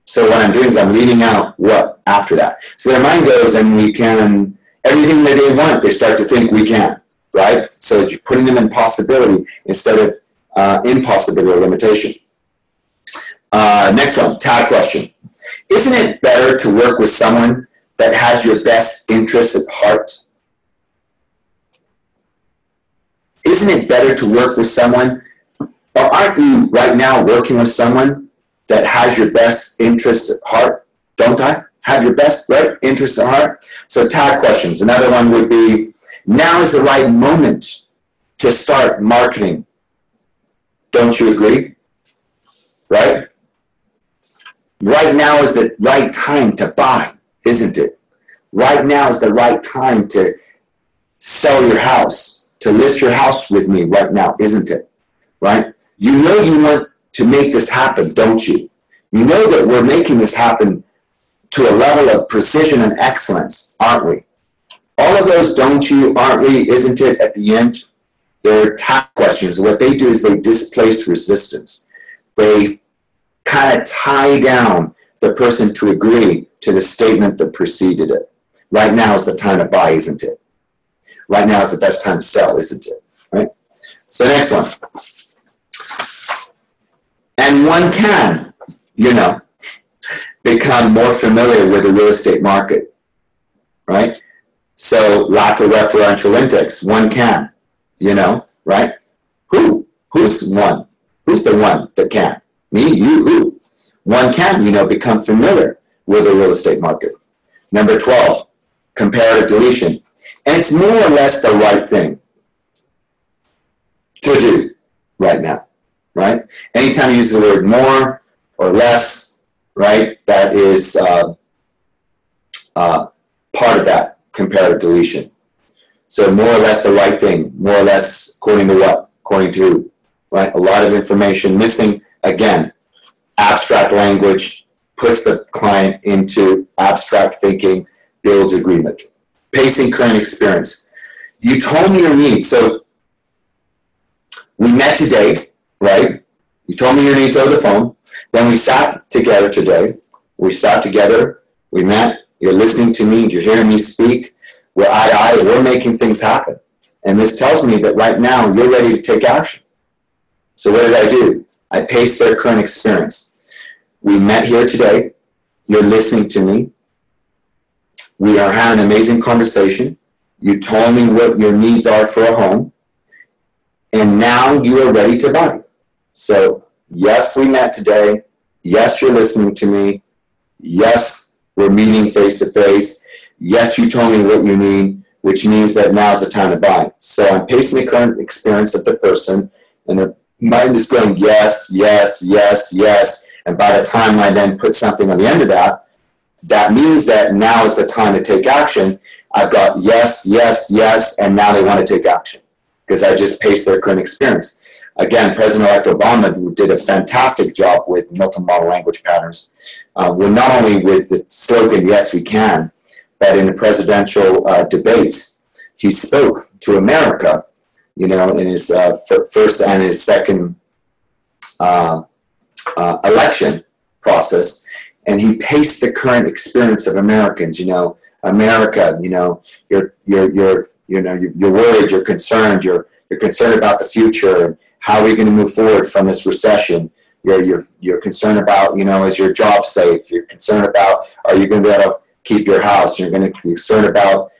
So what I'm doing is I'm leaving out what after that. So their mind goes, and we can, everything that they want, they start to think we can, right? So you're putting them in possibility instead of impossibility or limitation. Next one, tag question. Isn't it better to work with someone that has your best interests at heart? Isn't it better to work with someone, or aren't you right now working with someone that has your best interests at heart? Don't I have your best interests at heart? So tag questions. Another one would be, now is the right moment to start marketing. Don't you agree? Right? Right now is the right time to buy, isn't it? Right now is the right time to sell your house, to list your house with me right now, isn't it? Right? You know you want to make this happen, don't you? You know that we're making this happen to a level of precision and excellence, aren't we? All of those don't you, aren't we, isn't it, at the end? They're tag questions. What they do is they displace resistance. They kind of tie down the person to agree to the statement that preceded it. Right now is the time to buy, isn't it? Right now is the best time to sell, isn't it? Right? So next one. And one can, become more familiar with the real estate market, right? So lack of referential index, one can, right? Who's one? Who's the one that can? Me, you, who? One can, become familiar with the real estate market. Number 12, comparative deletion. And it's more or less the right thing to do right now, right? Anytime you use the word more or less, right, that is part of that comparative deletion. So more or less the right thing, more or less according to what? According to who, right? A lot of information missing. Again, abstract language puts the client into abstract thinking, builds agreement. Pacing current experience. You told me your needs. So we met today, right? You told me your needs over the phone. Then we sat together today. We sat together. We met. You're listening to me. You're hearing me speak. We're eye to eye. We're making things happen. And this tells me that right now you're ready to take action. So what did I do? I paced their current experience. We met here today. You're listening to me. We are having an amazing conversation. You told me what your needs are for a home. And now you are ready to buy. So yes, we met today. Yes, you're listening to me. Yes, we're meeting face to face. Yes, you told me what you need, which means that now's the time to buy. So I'm pacing the current experience of the person, and the mind is going yes, yes, yes, yes. And by the time I then put something on the end of that, that means that now is the time to take action. I've got yes, yes, yes, and now they want to take action because I just paced their current experience. Again, President-elect Obama did a fantastic job with multi-model language patterns. Well, not only with the slogan, yes, we can, but in the presidential debates, he spoke to America, in his first and his second election process, and he paced the current experience of Americans. America, you're worried, you're concerned, you're concerned about the future, and how are we going to move forward from this recession? You're concerned about, is your job safe? You're concerned about, are you going to be able to keep your house? You're going to be concerned about,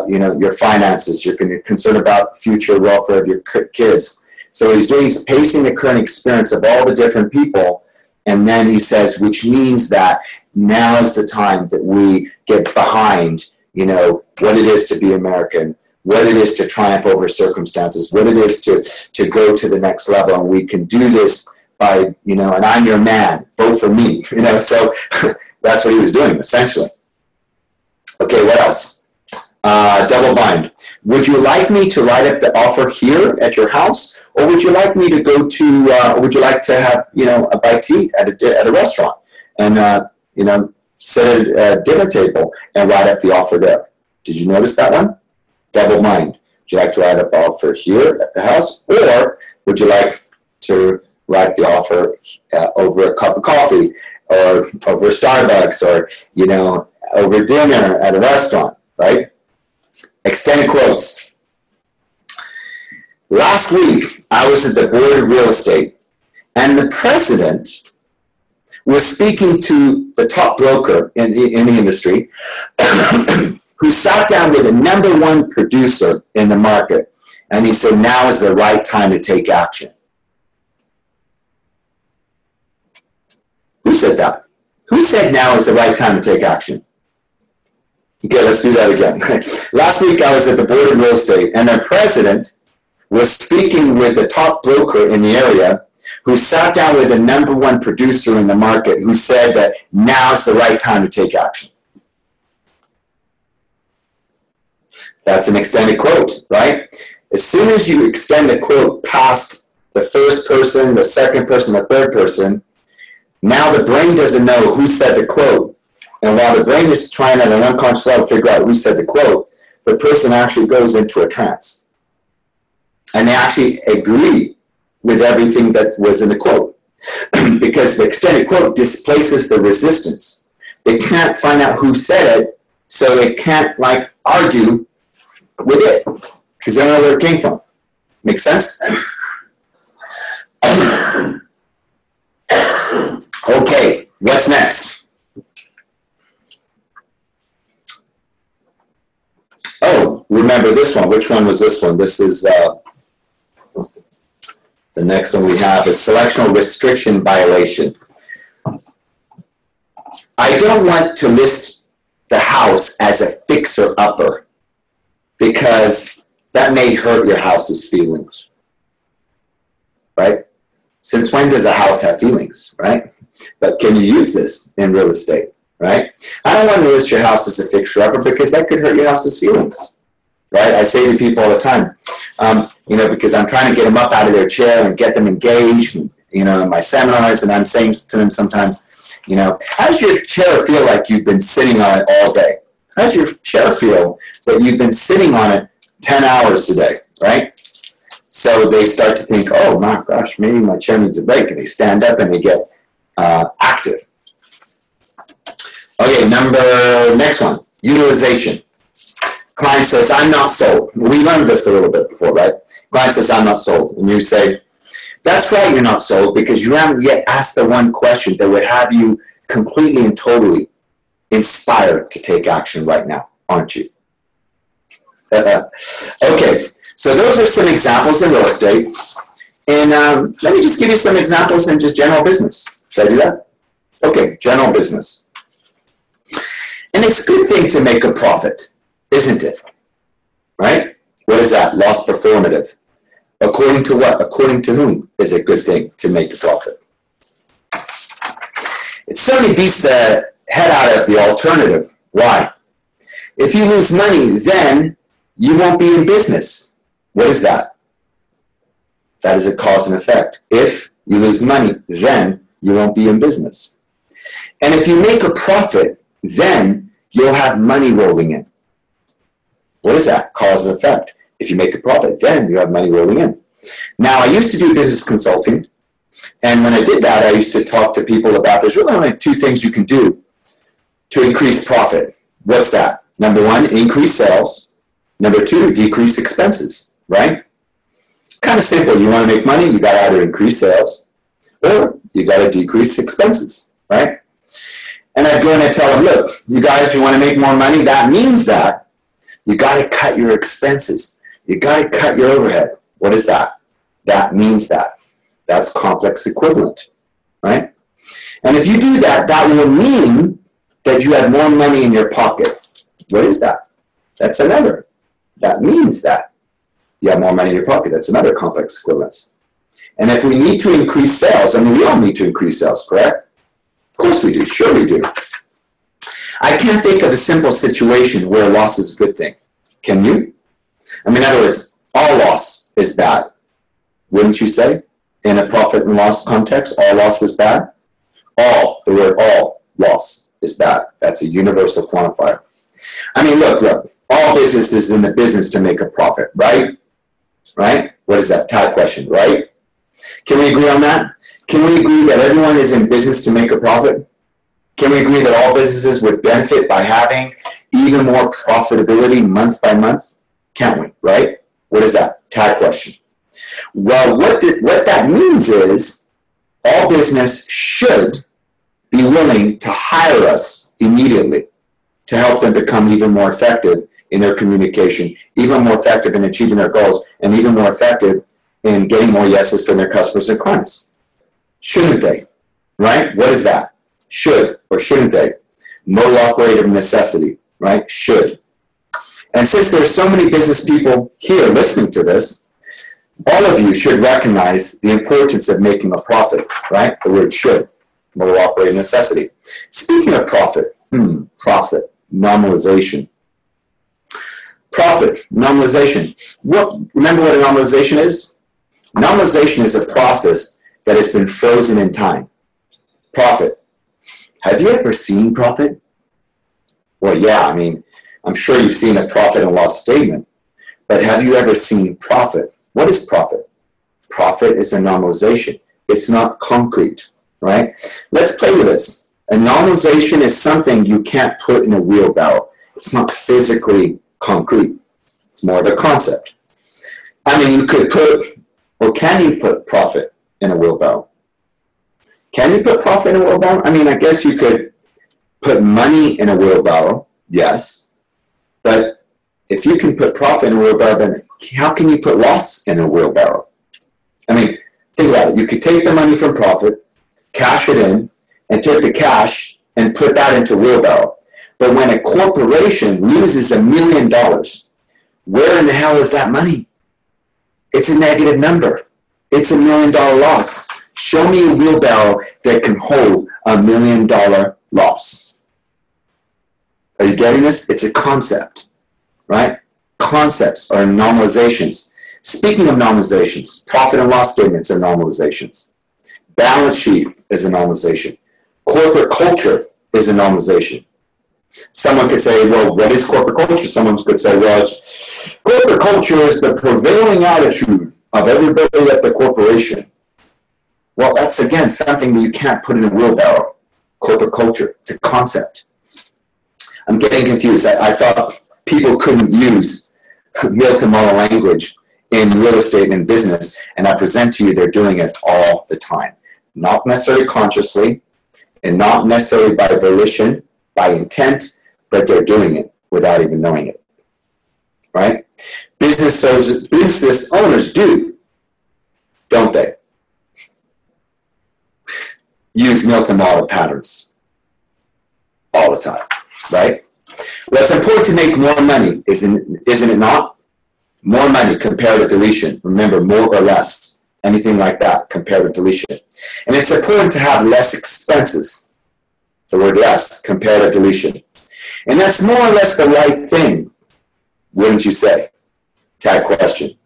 your finances. You're going to be concerned about the future welfare of your kids. So he's pacing the current experience of all the different people. And then he says, which means that now is the time that we get behind, what it is to be American, what it is to triumph over circumstances, what it is to go to the next level. And we can do this by, and I'm your man, vote for me, so that's what he was doing, essentially. Okay, what else? Double bind. Would you like me to write up the offer here at your house, or would you like me to go to, or would you like to have, a bite to eat at a restaurant and, sit at a dinner table and write up the offer there? Did you notice that one? Double bind. Would you like to write up the offer here at the house, or would you like to write the offer over a cup of coffee, or over Starbucks, or, over dinner at a restaurant, right? Extended quotes. Last week, I was at the Board of Real Estate, and the president was speaking to the top broker in the industry who sat down with the #1 producer in the market, and he said, now is the right time to take action. Who said that? Who said now is the right time to take action? Okay, let's do that again. Last week I was at the Board of Real Estate, and their president was speaking with the top broker in the area who sat down with the #1 producer in the market who said that now's the right time to take action. That's an extended quote, right? As soon as you extend the quote past the first person, the second person, the third person, now the brain doesn't know who said the quote. And while the brain is trying at an unconscious level to figure out who said the quote, the person actually goes into a trance. And they actually agree with everything that was in the quote. Because the extended quote displaces the resistance. They can't find out who said it, so they can't argue with it, because they don't know where it came from. Make sense? Okay, what's next? Oh, remember this one. Which one was this one? This is the next one we have is selectional restriction violation. I don't want to list the house as a fixer-upper, because that may hurt your house's feelings, right? Since when does a house have feelings, right? But can you use this in real estate, right? I don't want to list your house as a fixer-upper because that could hurt your house's feelings, right? I say to people all the time, because I'm trying to get them up out of their chair and get them engaged, in my seminars, and I'm saying to them sometimes, how does your chair feel like you've been sitting on it all day? How does your chair feel that you've been sitting on it 10 hours today, right? So they start to think, oh my gosh, maybe my chair needs a break, and they stand up and they get active. Okay, next one, utilization. Client says, I'm not sold. We learned this a little bit before, right? Client says, I'm not sold. And you say, that's right, you're not sold, because you haven't yet asked the one question that would have you completely and totally inspired to take action right now, aren't you? Okay, so those are some examples in real estate. And let me just give you some examples in just general business. Should I do that? Okay, general business. And it's a good thing to make a profit, isn't it? Right? What is that? Loss performative. According to what? According to whom is a good thing to make a profit? It certainly beats the head out of the alternative. Why? If you lose money, then you won't be in business. What is that? That is a cause and effect. If you lose money, then you won't be in business. And if you make a profit, then you'll have money rolling in. What is that? Cause and effect. If you make a profit, then you have money rolling in. Now, I used to do business consulting, and when I did that, I used to talk to people about there's really only 2 things you can do to increase profit. What's that? Number 1, increase sales. Number 2, decrease expenses, right? Kind of simple. You want to make money, you got to either increase sales or you got to decrease expenses, right? And I'd go and I'd tell them, look, you guys, you want to make more money, that means that you got to cut your expenses. You got to cut your overhead. What is that? That means that. That's complex equivalent, right? And if you do that, that will mean that you have more money in your pocket. What is that? That's another. That means that you have more money in your pocket. That's another complex equivalence. And if we need to increase sales, we all need to increase sales, correct? Of course we do. Sure we do. I can't think of a simple situation where loss is a good thing. Can you? In other words, all loss is bad. Wouldn't you say? In a profit and loss context, all loss is bad? The word all loss is bad. That's a universal quantifier. Look, all business is in the business to make a profit, right? Right? What is that? Tag question, right? Can we agree on that? Can we agree that everyone is in business to make a profit? Can we agree that all businesses would benefit by having even more profitability month by month? Can't we, right? What is that? Tag question. Well, what that means is all business should be willing to hire us immediately to help them become even more effective in their communication, even more effective in achieving their goals, and even more effective in getting more yeses from their customers and clients? Shouldn't they? Right? What is that? Should or shouldn't they? Modal operator of necessity, right? Should. And since there are so many business people here listening to this, all of you should recognize the importance of making a profit, right? The word should, modal operator of necessity. Speaking of profit, profit, normalization. Profit, normalization. Remember what a normalization is? Normalization is a process that has been frozen in time. Profit. Have you ever seen profit? Well, yeah, I mean, I'm sure you've seen a profit and loss statement, but have you ever seen profit? What is profit? Profit is a normalization. It's not concrete, right? Let's play with this. A normalization is something you can't put in a wheelbarrow. It's not physically concrete. It's more of a concept. I mean, you could put, or can you put profit in a wheelbarrow? Can you put profit in a wheelbarrow? I mean, I guess you could put money in a wheelbarrow, yes. But if you can put profit in a wheelbarrow, then how can you put loss in a wheelbarrow? I mean, think about it. You could take the money from profit, cash it in, and take the cash and put that into a wheelbarrow. But when a corporation loses $1 million, where in the hell is that money? It's a negative number. It's $1 million loss. Show me a wheelbarrow that can hold $1 million loss. Are you getting this? It's a concept, right? Concepts are normalizations. Speaking of normalizations, profit and loss statements are normalizations. Balance sheet is a normalization. Corporate culture is a normalization. Someone could say, well, what is corporate culture? Someone could say, well, corporate culture is the prevailing attitude of everybody at the corporation. Well, that's, again, something that you can't put in a wheelbarrow. Corporate culture. It's a concept. I'm getting confused. I thought people couldn't use Milton model language in real estate and business, and I present to you they're doing it all the time. Not necessarily consciously, and not necessarily by volition, by intent, but they're doing it without even knowing it. Right? Business owners do, don't they? Use Milton model patterns all the time, right? Well, it's important to make more money, isn't it not? More money, comparative deletion. Remember, more or less, anything like that, comparative deletion. And it's important to have less expenses. The word less, comparative deletion. And that's more or less the right thing, wouldn't you say? Tag question.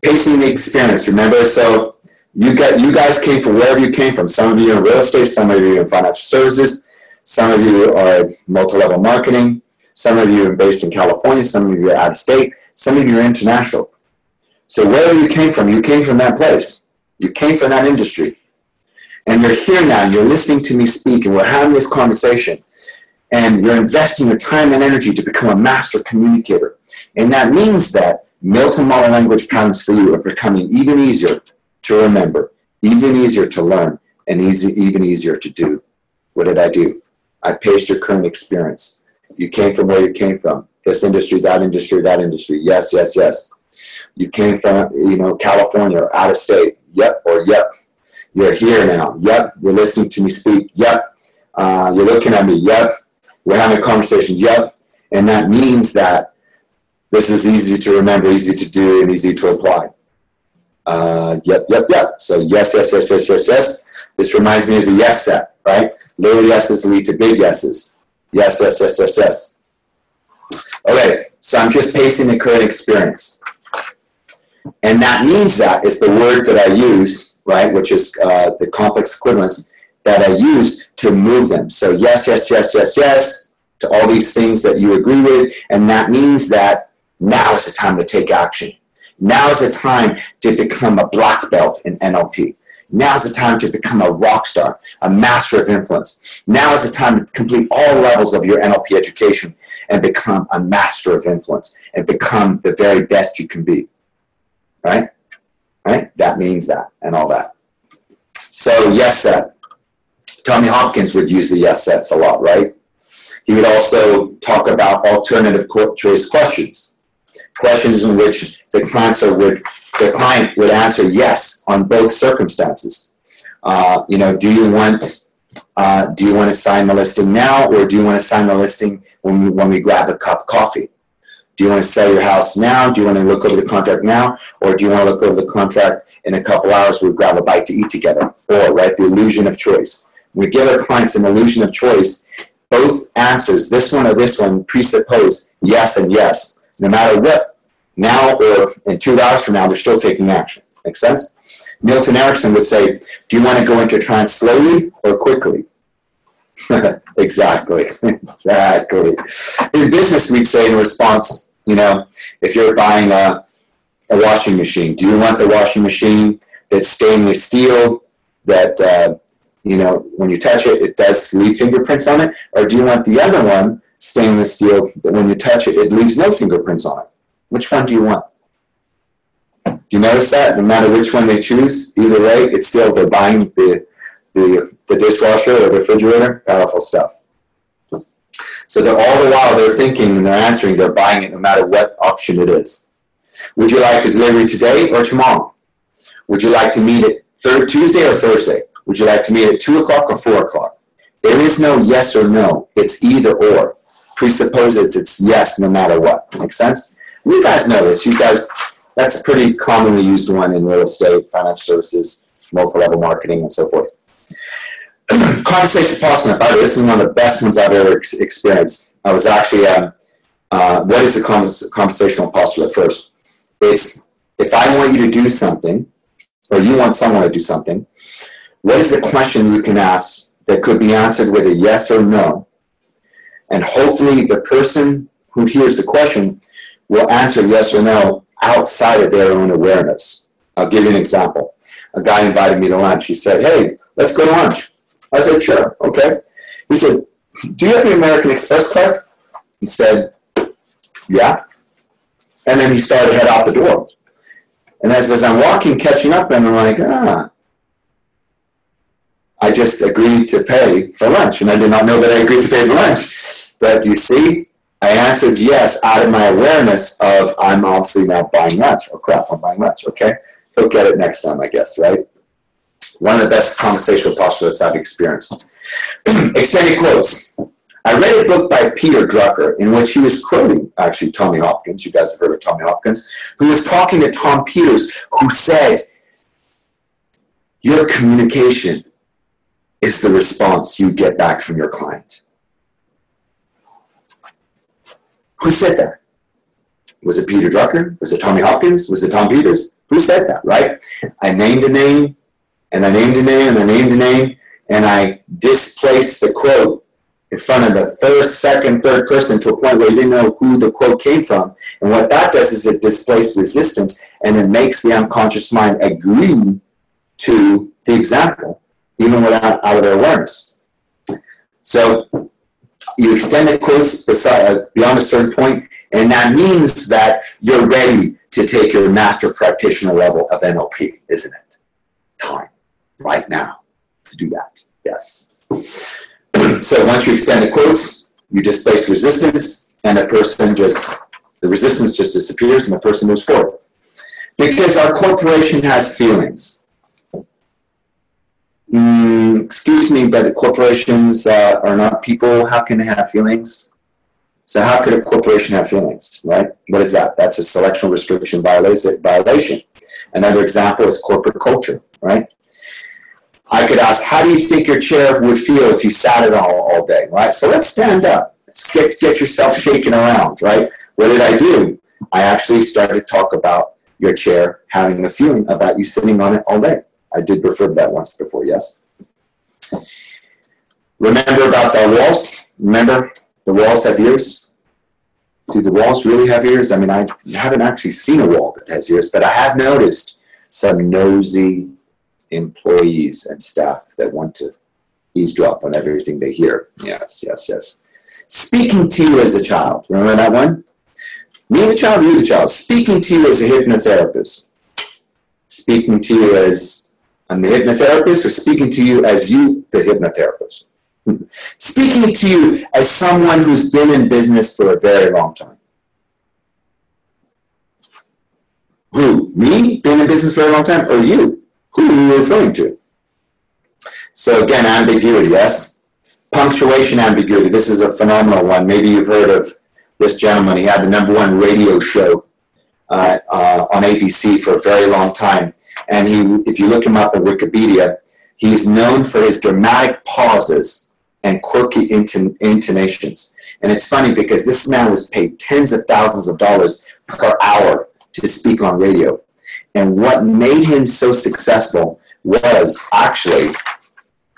Pacing the experience, remember? So you guys came from wherever you came from. Some of you are in real estate, some of you are in financial services, some of you are multi-level marketing, some of you are based in California, some of you are out of state, some of you are international. So wherever you came from that place. You came from that industry. And you're here now, you're listening to me speak, and we're having this conversation. And you're investing your time and energy to become a master communicator. And that means that Milton model language patterns for you are becoming even easier to remember, even easier to learn, and even easier to do. What did I do? I paced your current experience. You came from where you came from. This industry, that industry, that industry. Yes, yes, yes. You came from, California or out of state. Yep, or yep. You're here now. Yep. You're listening to me speak. Yep. You're looking at me. Yep. We're having a conversation. Yep. And that means that this is easy to remember, easy to do, and easy to apply. Yep. So yes, yes, yes, yes, yes, yes. This reminds me of the yes set, right? Little yeses lead to big yeses. Yes, yes, yes, yes, yes. Okay, so I'm just pacing the current experience. And that means that is the word that I use, right, which is the complex equivalence that I use to move them. So yes, yes, yes, yes, yes, to all these things that you agree with. And that means that now is the time to take action. Now is the time to become a black belt in NLP. Now is the time to become a rock star, a master of influence. Now is the time to complete all levels of your NLP education and become a master of influence and become the very best you can be. Right? Right? That means that and all that. So yes, set. Tommy Hopkins would use the yes sets a lot, right? He would also talk about alternative choice questions. Questions in which the client would answer yes on both circumstances. Do you want to sign the listing now, or do you want to sign the listing when we grab a cup of coffee? Do you want to sell your house now? Do you want to look over the contract now? Or do you want to look over the contract in a couple hours? We'll grab a bite to eat together. Or, right, the illusion of choice. We give our clients an illusion of choice. Both answers, this one or this one, presuppose yes and yes. No matter what, now or in 2 hours from now, they're still taking action. Make sense? Milton Erickson would say, do you want to go into trance slowly or quickly? Exactly. In business, we'd say in response, if you're buying a washing machine, do you want the washing machine that's stainless steel that, when you touch it, it does leave fingerprints on it? Or do you want the other one, stainless steel, that when you touch it, it leaves no fingerprints on it? Which one do you want? Do you notice that? No matter which one they choose, either way, it's still they're buying the dishwasher or the refrigerator. Powerful stuff. So that all the while they're thinking and they're answering, they're buying it no matter what option it is. Would you like the delivery today or tomorrow? Would you like to meet it Tuesday or Thursday? Would you like to meet at 2 o'clock or 4 o'clock? There is no yes or no. It's either or. Presupposes it's yes no matter what. Make sense? You guys know this. That's a pretty commonly used one in real estate, financial services, multi-level marketing, and so forth. Conversation posture. This is one of the best ones I've ever experienced. I was actually, what is a conversational posture at first? It's, if I want you to do something, or you want someone to do something, what is the question you can ask that could be answered with a yes or no? And hopefully the person who hears the question will answer yes or no outside of their own awareness. I'll give you an example. A guy invited me to lunch. He said, hey, let's go to lunch. I said, sure, okay. He says, do you have the American Express card? He said, yeah. And then he started to head out the door. And as I'm walking, catching up, and I'm like, I just agreed to pay for lunch. And I did not know that I agreed to pay for lunch. But do you see? I answered yes out of my awareness of I'm obviously now buying lunch. Oh, crap, I'm buying lunch, okay? He'll get it next time, I guess, right? One of the best conversational postures I've experienced. Extended quotes. I read a book by Peter Drucker in which he was quoting, actually, Tommy Hopkins. You guys have heard of Tommy Hopkins, who was talking to Tom Peters, who said, your communication is the response you get back from your client. Who said that? Was it Peter Drucker? Was it Tommy Hopkins? Was it Tom Peters? Who said that, right? I named a name, and I named a name, and I named a name, and I displaced the quote in front of the first, second, third person to a point where you didn't know who the quote came from. And what that does is it displaces resistance, and it makes the unconscious mind agree to the example, even without out of their awareness. So you extend the quotes beyond a certain point, and that means that you're ready to take your master practitioner level of NLP, isn't it? Time, right now, to do that. Yes. So once you extend the quotes, you displace resistance, and the resistance just disappears, and the person moves forward. Because our corporation has feelings. Excuse me, but corporations are not people. How can they have feelings? So how could a corporation have feelings, right? What is that? That's a selection restriction violation. Another example is corporate culture, right? I could ask, how do you think your chair would feel if you sat it all day, right? So let's stand up. Let's get yourself shaking around, right? What did I do? I actually started to talk about your chair having a feeling about you sitting on it all day. I did refer to that once before, yes? Remember about the walls? Remember, the walls have ears? Do the walls really have ears? I mean, I haven't actually seen a wall that has ears, but I have noticed some nosy employees and staff that want to eavesdrop on everything they hear. Yes, yes, yes. Speaking to you as a child. Remember that one? Me the child, you the child. Speaking to you as a hypnotherapist. Speaking to you as I'm the hypnotherapist, or speaking to you as you, the hypnotherapist? Speaking to you as someone who's been in business for a very long time. Who? Me? Been in business for a long time? Or you? Who are you referring to? So again, ambiguity, yes? Punctuation ambiguity. This is a phenomenal one. Maybe you've heard of this gentleman. He had the #1 radio show on ABC for a very long time. And if you look him up on Wikipedia, he's known for his dramatic pauses and quirky intonations. And it's funny because this man was paid tens of thousands of dollars per hour to speak on radio. And what made him so successful was actually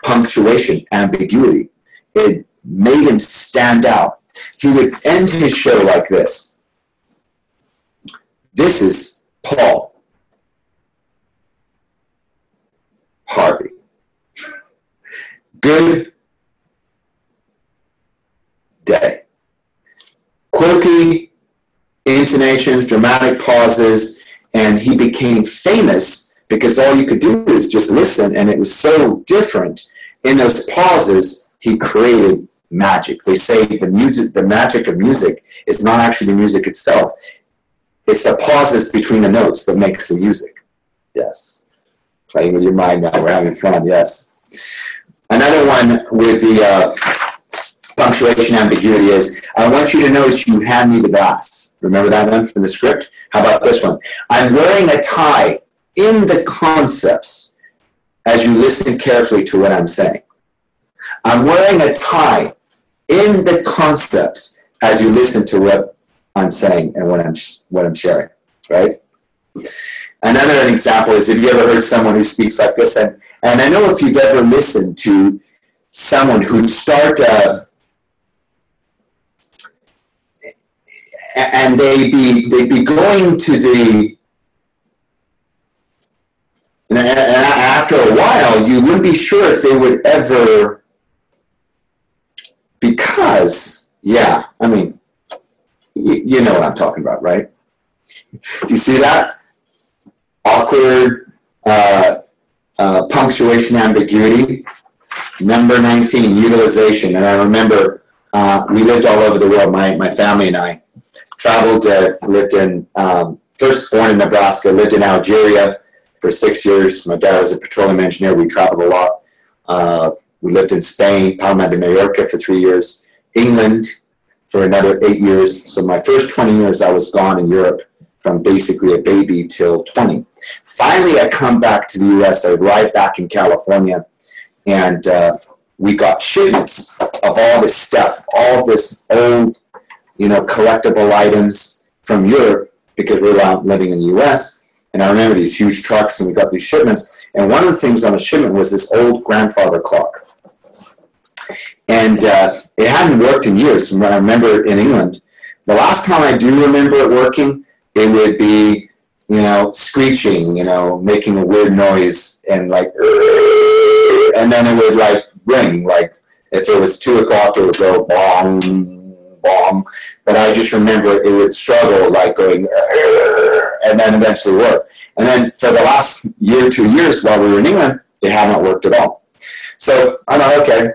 punctuation, ambiguity. It made him stand out. He would end his show like this. This is Paul Harvey. Good day. Quirky intonations, dramatic pauses, and he became famous because all you could do is just listen, and it was so different. In those pauses, he created magic. They say the magic of music is not actually the music itself. It's the pauses between the notes that makes the music. Yes. Playing with your mind now. We're having fun. Yes. Another one with the punctuation ambiguity is, I want you to notice you hand me the glass. Remember that one from the script? How about this one? I'm wearing a tie in the concepts as you listen carefully to what I'm saying. I'm wearing a tie in the concepts as you listen to what I'm saying and what I'm sharing, right? Another example is, if you ever heard someone who speaks like this, and I know if you've ever listened to someone who'd start and they'd be going to the, and after a while, you wouldn't be sure if they would ever, because, yeah, I mean, you know what I'm talking about, right? Do you see that? Awkward punctuation ambiguity. Number 19, utilization. And I remember we lived all over the world. My family and I traveled, lived in, first born in Nebraska, lived in Algeria for 6 years. My dad was a petroleum engineer. We traveled a lot. We lived in Spain, Palma de Mallorca for 3 years, England for another 8 years. So my first 20 years I was gone in Europe, from basically a baby till 20. Finally, I come back to the U.S. I arrived back in California, and we got shipments of all this stuff, all this old, collectible items from Europe, because we were out living in the U.S. And I remember these huge trucks, and we got these shipments. And one of the things on the shipment was this old grandfather clock. And it hadn't worked in years from what I remember in England. The last time I do remember it working, it would be, screeching, making a weird noise, and like, and then it would like ring, like if it was 2 o'clock, it would go bong, bong. But I just remember it would struggle, like going, and then eventually work. And then for the last year, 2 years while we were in England, it hadn't worked at all. So I'm like, okay,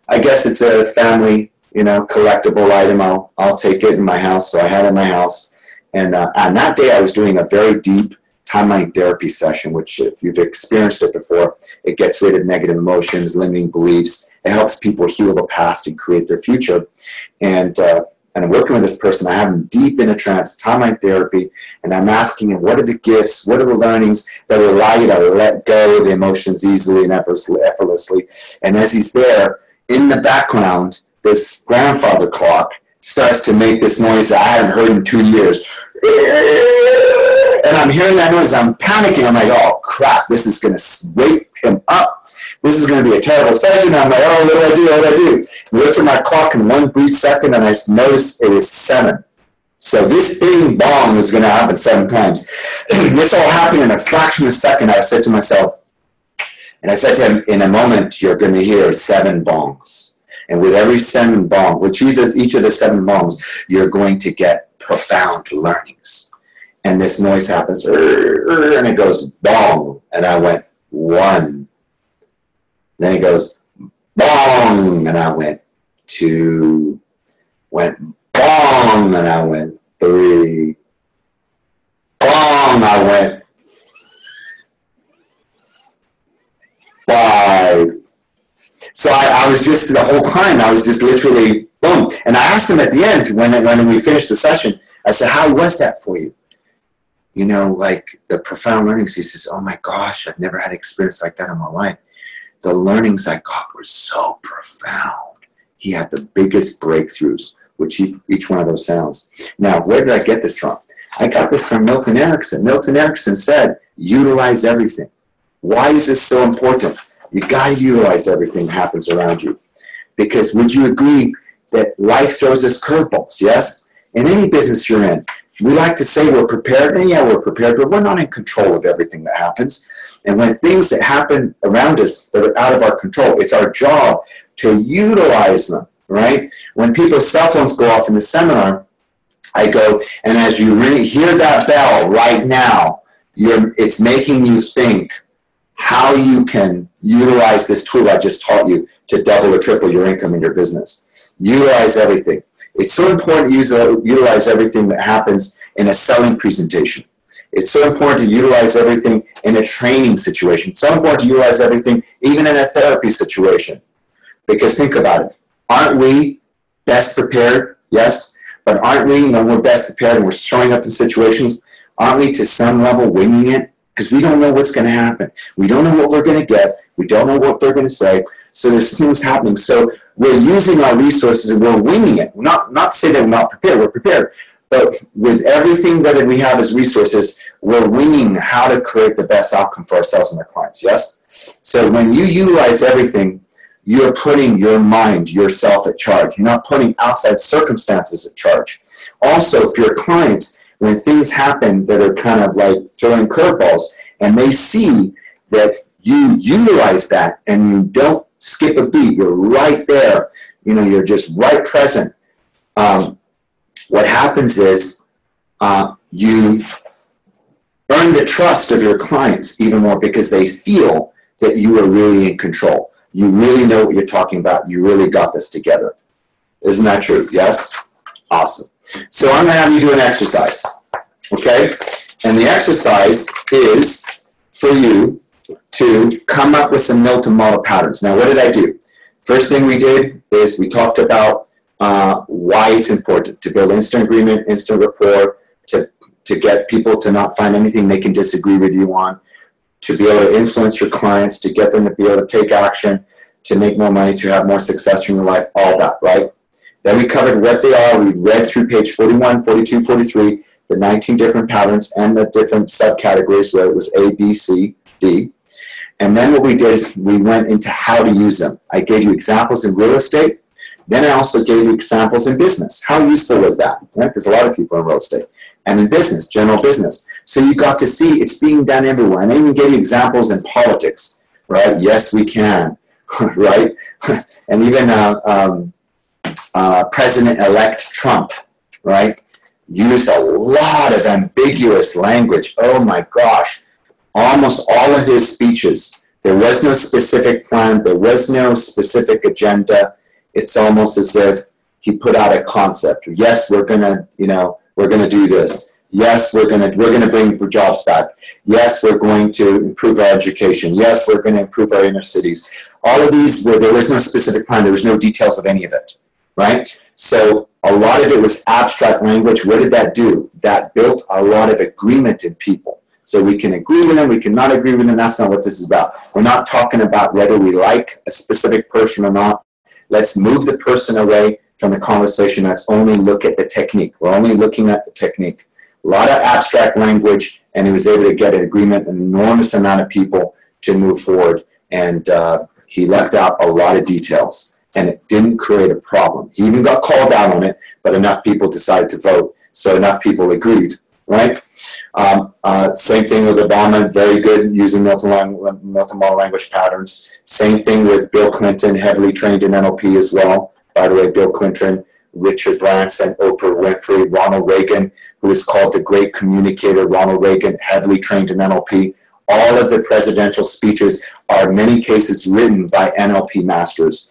I guess it's a family, collectible item. I'll take it in my house. So I had it in my house. And on that day, I was doing a very deep timeline therapy session, which if you've experienced it before, it gets rid of negative emotions, limiting beliefs. It helps people heal the past and create their future. And I'm working with this person. I have him deep in a trance, timeline therapy, and I'm asking him, what are the gifts, what are the learnings that will allow you to let go of the emotions easily and effortlessly. And as he's there, in the background, this grandfather clock starts to make this noise that I hadn't heard in 2 years. And I'm hearing that noise. I'm panicking. I'm like, oh, crap, this is going to wake him up. This is going to be a terrible session. I'm like, oh, what do I do? What do I do? I looked at my clock in one brief second, and I noticed it was 7. So this thing bong was going to happen 7 times. This all happened in a fraction of a second. I said to myself, and I said to him, in a moment, you're going to hear 7 bongs. And with every 7 bong, which each of the 7 bongs, you're going to get profound learnings. And this noise happens, and it goes bong. And I went, 1. Then he goes, bong, and I went 2. Went bong, and I went 3. Bong, I went 5. So I was just, the whole time, I was just literally, boom. And I asked him at the end, when we finished the session, I said, how was that for you? You know, like the profound learnings. He says, oh my gosh, I've never had an experience like that in my life. The learnings I got were so profound. He had the biggest breakthroughs, which each one of those sounds. Now, where did I get this from? I got this from Milton Erickson. Milton Erickson said, utilize everything. Why is this so important? You got to utilize everything that happens around you. Because would you agree that life throws us curveballs, yes? In any business you're in, we like to say we're prepared, and yeah, we're prepared, but we're not in control of everything that happens. And when things that happen around us that are out of our control, it's our job to utilize them, right? When people's cell phones go off in the seminar, I go, and as you hear that bell right now, it's making you think how you can utilize this tool I just taught you to double or triple your income in your business. Utilize everything. It's so important to utilize everything that happens in a selling presentation. It's so important to utilize everything in a training situation. It's so important to utilize everything even in a therapy situation. Because think about it. Aren't we best prepared? Yes. But aren't we, when we're best prepared and we're showing up in situations, aren't we to some level winging it? Because we don't know what's going to happen. We don't know what we're going to get. We don't know what they're going to say. So there's things happening. So we're using our resources and we're winging it. Not to say that we're not prepared. We're prepared. But with everything that we have as resources, we're winging how to create the best outcome for ourselves and our clients. Yes? So when you utilize everything, you're putting your mind, yourself at charge. You're not putting outside circumstances at charge. Also, for your clients, when things happen that are kind of like throwing curveballs, and they see that you utilize that and you don't skip a beat, you're right there, you know, you're just right present. What happens is you earn the trust of your clients even more because they feel that you are really in control. You really know what you're talking about. You really got this together. Isn't that true? Yes? Awesome. So I'm going to have you do an exercise, okay? And the exercise is for you to come up with some Milton model patterns. Now, what did I do? First thing we did is we talked about why it's important to build instant agreement, instant rapport, to get people to not find anything they can disagree with you on, to be able to influence your clients, to get them to be able to take action, to make more money, to have more success in your life, all that, right? Then we covered what they are. We read through page 41, 42, 43, the 19 different patterns and the different subcategories where it was A, B, C, D. And then what we did is we went into how to use them. I gave you examples in real estate. Then I also gave you examples in business. How useful was that? Because a lot of people are in real estate. And in business, general business. So you got to see it's being done everywhere. And I even gave you examples in politics, right? Yes, we can, right? And even President-elect Trump, right, used a lot of ambiguous language. Oh my gosh. Almost all of his speeches, there was no specific plan, there was no specific agenda. It's almost as if he put out a concept. Yes, we're gonna, we're gonna do this. Yes, we're gonna bring jobs back. Yes, we're going to improve our education. Yes, we're gonna improve our inner cities. All of these where there was no specific plan, there was no details of any of it, right? So a lot of it was abstract language. What did that do? That built a lot of agreement in people. So we can agree with them, we can not agree with them. That's not what this is about. We're not talking about whether we like a specific person or not. Let's move the person away from the conversation. Let's only look at the technique. We're only looking at the technique. A lot of abstract language, and he was able to get an agreement, an enormous amount of people to move forward. And he left out a lot of details, and it didn't create a problem. He even got called out on it, but enough people decided to vote, so enough people agreed. Right? Same thing with Obama, very good using Milton model language patterns. Same thing with Bill Clinton, heavily trained in NLP as well. By the way, Bill Clinton, Richard Branson, Oprah Winfrey, Ronald Reagan, who is called the great communicator, Ronald Reagan, heavily trained in NLP. All of the presidential speeches are in many cases written by NLP masters,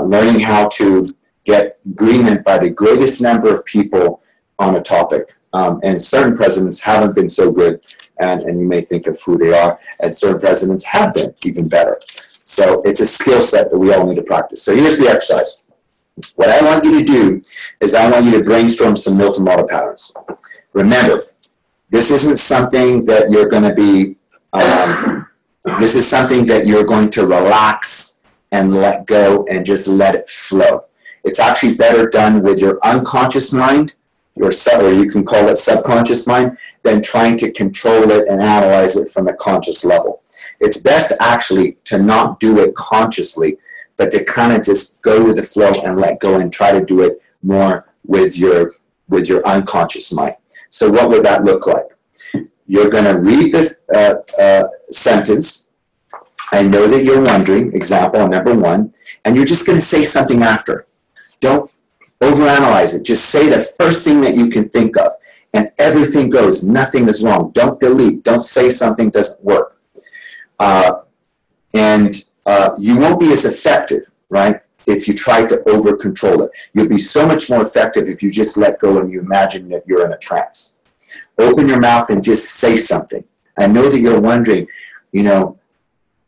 learning how to get agreement by the greatest number of people on a topic. And certain presidents haven't been so good, and you may think of who they are, and certain presidents have been even better. So it's a skill set that we all need to practice. So here's the exercise. What I want you to do is I want you to brainstorm some Milton model patterns. Remember, this isn't something that you're going to be, this is something that you're going to relax and let go and just let it flow. It's actually better done with your unconscious mind, or you can call it subconscious mind, than trying to control it and analyze it from a conscious level. It's best actually to not do it consciously, but to kind of just go with the flow and let go and try to do it more with your unconscious mind. So what would that look like? You're going to read the sentence. I know that you're wondering, example number 1, and you're just going to say something after. Don't overanalyze it. Just say the first thing that you can think of, and everything goes. Nothing is wrong. Don't delete. Don't say something doesn't work. You won't be as effective, right, if you try to over-control it. You'll be so much more effective if you just let go and you imagine that you're in a trance. Open your mouth and just say something. I know that you're wondering, you know,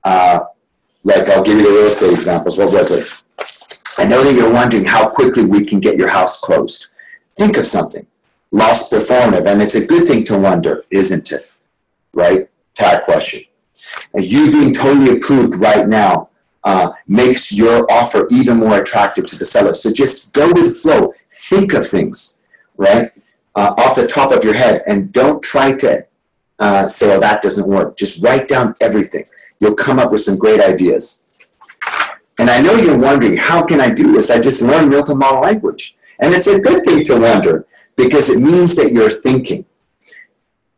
like I'll give you the real estate examples. What was it? I know that you're wondering how quickly we can get your house closed. Think of something. Loss performative, and it's a good thing to wonder, isn't it? Right? Tag question. And you being totally approved right now makes your offer even more attractive to the seller. So just go with the flow. Think of things, right, off the top of your head, and don't try to say, oh, that doesn't work. Just write down everything. You'll come up with some great ideas. And I know you're wondering, how can I do this? I just learned Milton model language. And it's a good thing to wonder, because it means that you're thinking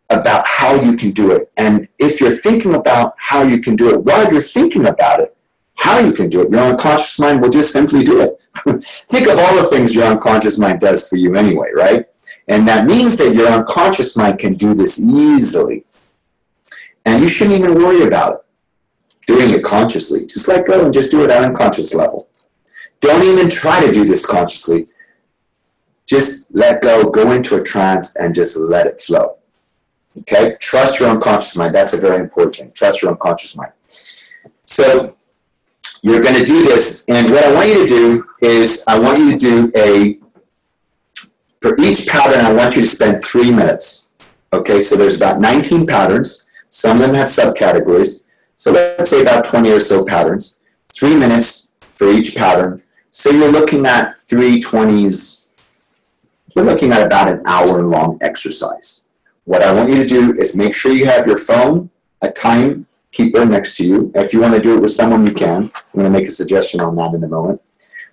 about how you can do it. And if you're thinking about how you can do it, while you're thinking about it, how you can do it, your unconscious mind will just simply do it. Think of all the things your unconscious mind does for you anyway, right? And that means that your unconscious mind can do this easily. And you shouldn't even worry about it, doing it consciously. Just let go and just do it at an unconscious level. Don't even try to do this consciously. Just let go, go into a trance, and just let it flow. Okay? Trust your unconscious mind. That's a very important thing. Trust your unconscious mind. So you're going to do this, and what I want you to do is I want you to do for each pattern, I want you to spend 3 minutes. Okay? So there's about 19 patterns. Some of them have subcategories. So let's say about 20 or so patterns. 3 minutes for each pattern. So you're looking at 3 20s. You're looking at about an hour-long exercise. What I want you to do is make sure you have your phone, a timekeeper next to you. If you want to do it with someone, you can. I'm going to make a suggestion on that in a moment.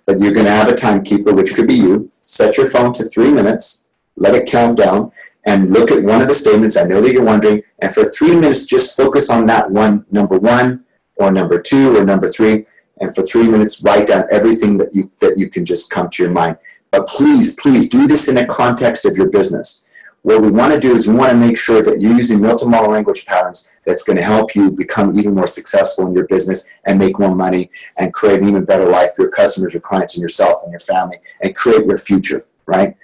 But you're going to have a timekeeper, which could be you. Set your phone to 3 minutes. Let it count down. And look at one of the statements. I know that you're wondering. And for 3 minutes, just focus on that one, number 1, or number 2, or number 3. And for 3 minutes, write down everything that you can just come to your mind. But please, please do this in the context of your business. What we want to do is we want to make sure that you're using Milton model language patterns that's going to help you become even more successful in your business and make more money and create an even better life for your customers, your clients, and yourself and your family, and create your future, right?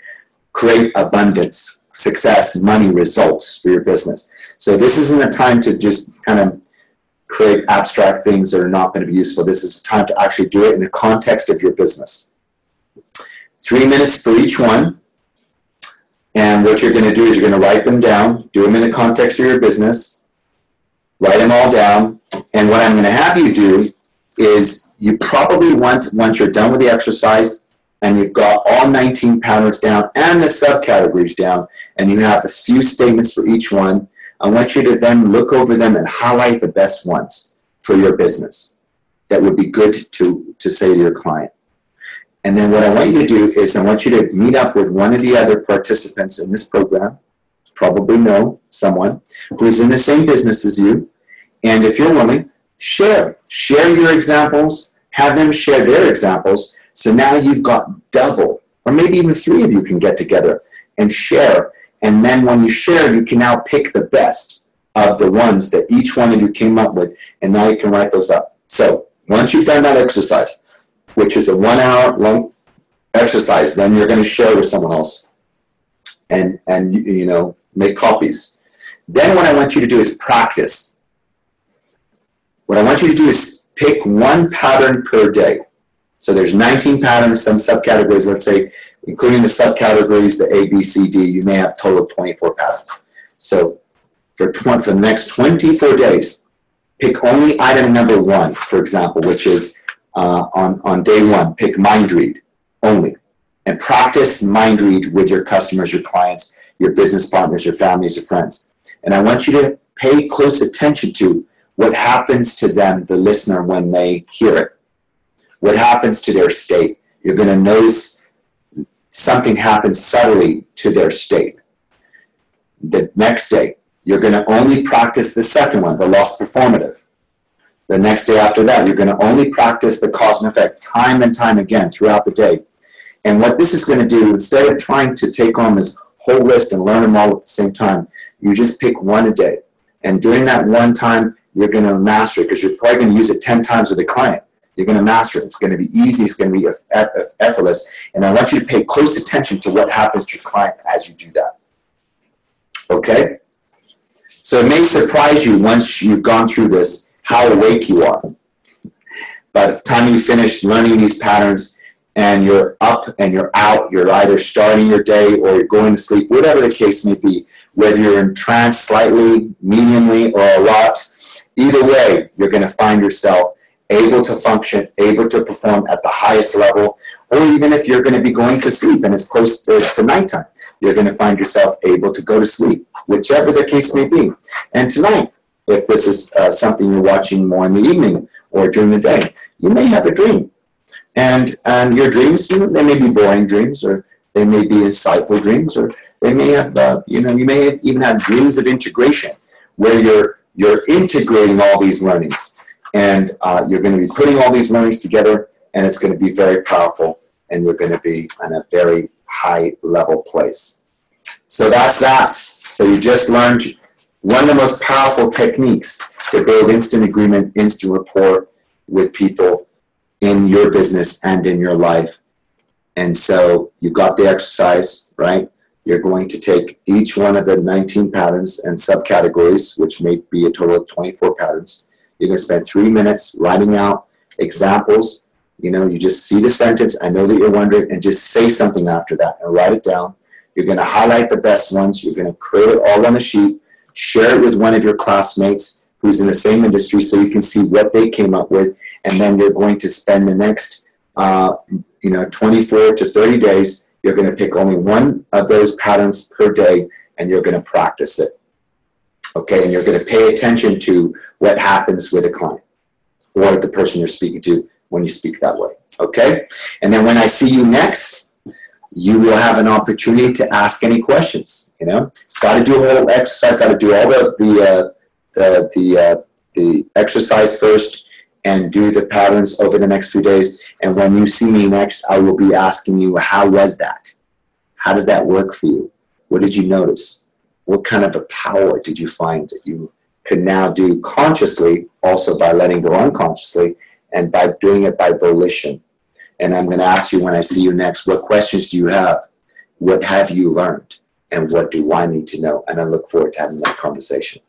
Create abundance, success, money, results for your business. So this isn't a time to just kind of create abstract things that are not going to be useful. This is time to actually do it in the context of your business. 3 minutes for each one. And what you're going to do is you're going to write them down, do them in the context of your business, write them all down. And what I'm going to have you do is you probably once you're done with the exercise and you've got all 19 patterns down and the subcategories down, and you have a few statements for each one, I want you to then look over them and highlight the best ones for your business that would be good to say to your client. And then what I want you to do is I want you to meet up with one of the other participants in this program, probably know someone who's in the same business as you. And if you're willing, share your examples, have them share their examples. So now you've got double, or maybe even 3 of you can get together and share. And then when you share, you can now pick the best of the ones that each one of you came up with, and now you can write those up. So once you've done that exercise, which is a 1 hour long exercise, then you're going to share with someone else and you know, make copies. Then what I want you to do is practice. What I want you to do is pick one pattern per day. So there's 19 patterns, some subcategories, let's say, including the subcategories, the A, B, C, D, you may have a total of 24 patterns. So for the next 24 days, pick only item number 1, for example, which is on day 1, pick mind read only. And practice mind read with your customers, your clients, your business partners, your families, your friends. And I want you to pay close attention to what happens to them, the listener, when they hear it. What happens to their state? You're going to notice something happens subtly to their state. The next day, you're going to only practice the second one, the lost performative. The next day after that, you're going to only practice the cause and effect time and time again throughout the day. And what this is going to do, instead of trying to take on this whole list and learn them all at the same time, you just pick one a day. And during that one time, you're going to master it, because you're probably going to use it 10 times with a client. You're going to master it. It's going to be easy. It's going to be effortless. And I want you to pay close attention to what happens to your client as you do that. Okay? So it may surprise you once you've gone through this how awake you are. By the time you finish learning these patterns and you're up and you're out, you're either starting your day or you're going to sleep, whatever the case may be, whether you're in trance slightly, mediumly, or a lot, either way, you're going to find yourself able to function, able to perform at the highest level, or even if you're going to be going to sleep and it's close to nighttime, you're going to find yourself able to go to sleep, whichever the case may be. And tonight, if this is something you're watching more in the evening or during the day, you may have a dream. And your dreams, you know, they may be boring dreams, or they may be insightful dreams, or they may have, you may even have dreams of integration, where you're integrating all these learnings. And you're going to be putting all these learnings together, and it's going to be very powerful, and you're going to be in a very high level place. So that's that. So you just learned one of the most powerful techniques to build instant agreement, instant rapport with people in your business and in your life. And so you got the exercise, right? You're going to take each one of the 19 patterns and subcategories, which may be a total of 24 patterns. You're going to spend 3 minutes writing out examples. You know, you just see the sentence, I know that you're wondering, and just say something after that and write it down. You're going to highlight the best ones. You're going to create it all on a sheet, share it with one of your classmates who's in the same industry so you can see what they came up with, and then you're going to spend the next 24 to 30 days. You're going to pick only one of those patterns per day, and you're going to practice it. Okay, and you're going to pay attention to what happens with a client or the person you're speaking to when you speak that way. Okay, and then when I see you next, you will have an opportunity to ask any questions. You know, got to do a whole exercise, got to do all the exercise first, and do the patterns over the next few days. And when you see me next, I will be asking you, how was that? How did that work for you? What did you notice? What kind of a power did you find that you can now do consciously, also by letting go unconsciously, and by doing it by volition? And I'm going to ask you when I see you next, what questions do you have? What have you learned? And what do I need to know? And I look forward to having that conversation.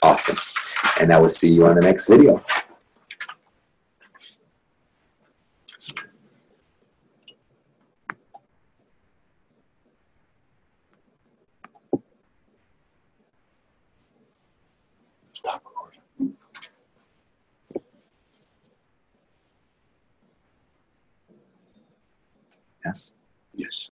Awesome. And I will see you on the next video. Yes? Yes.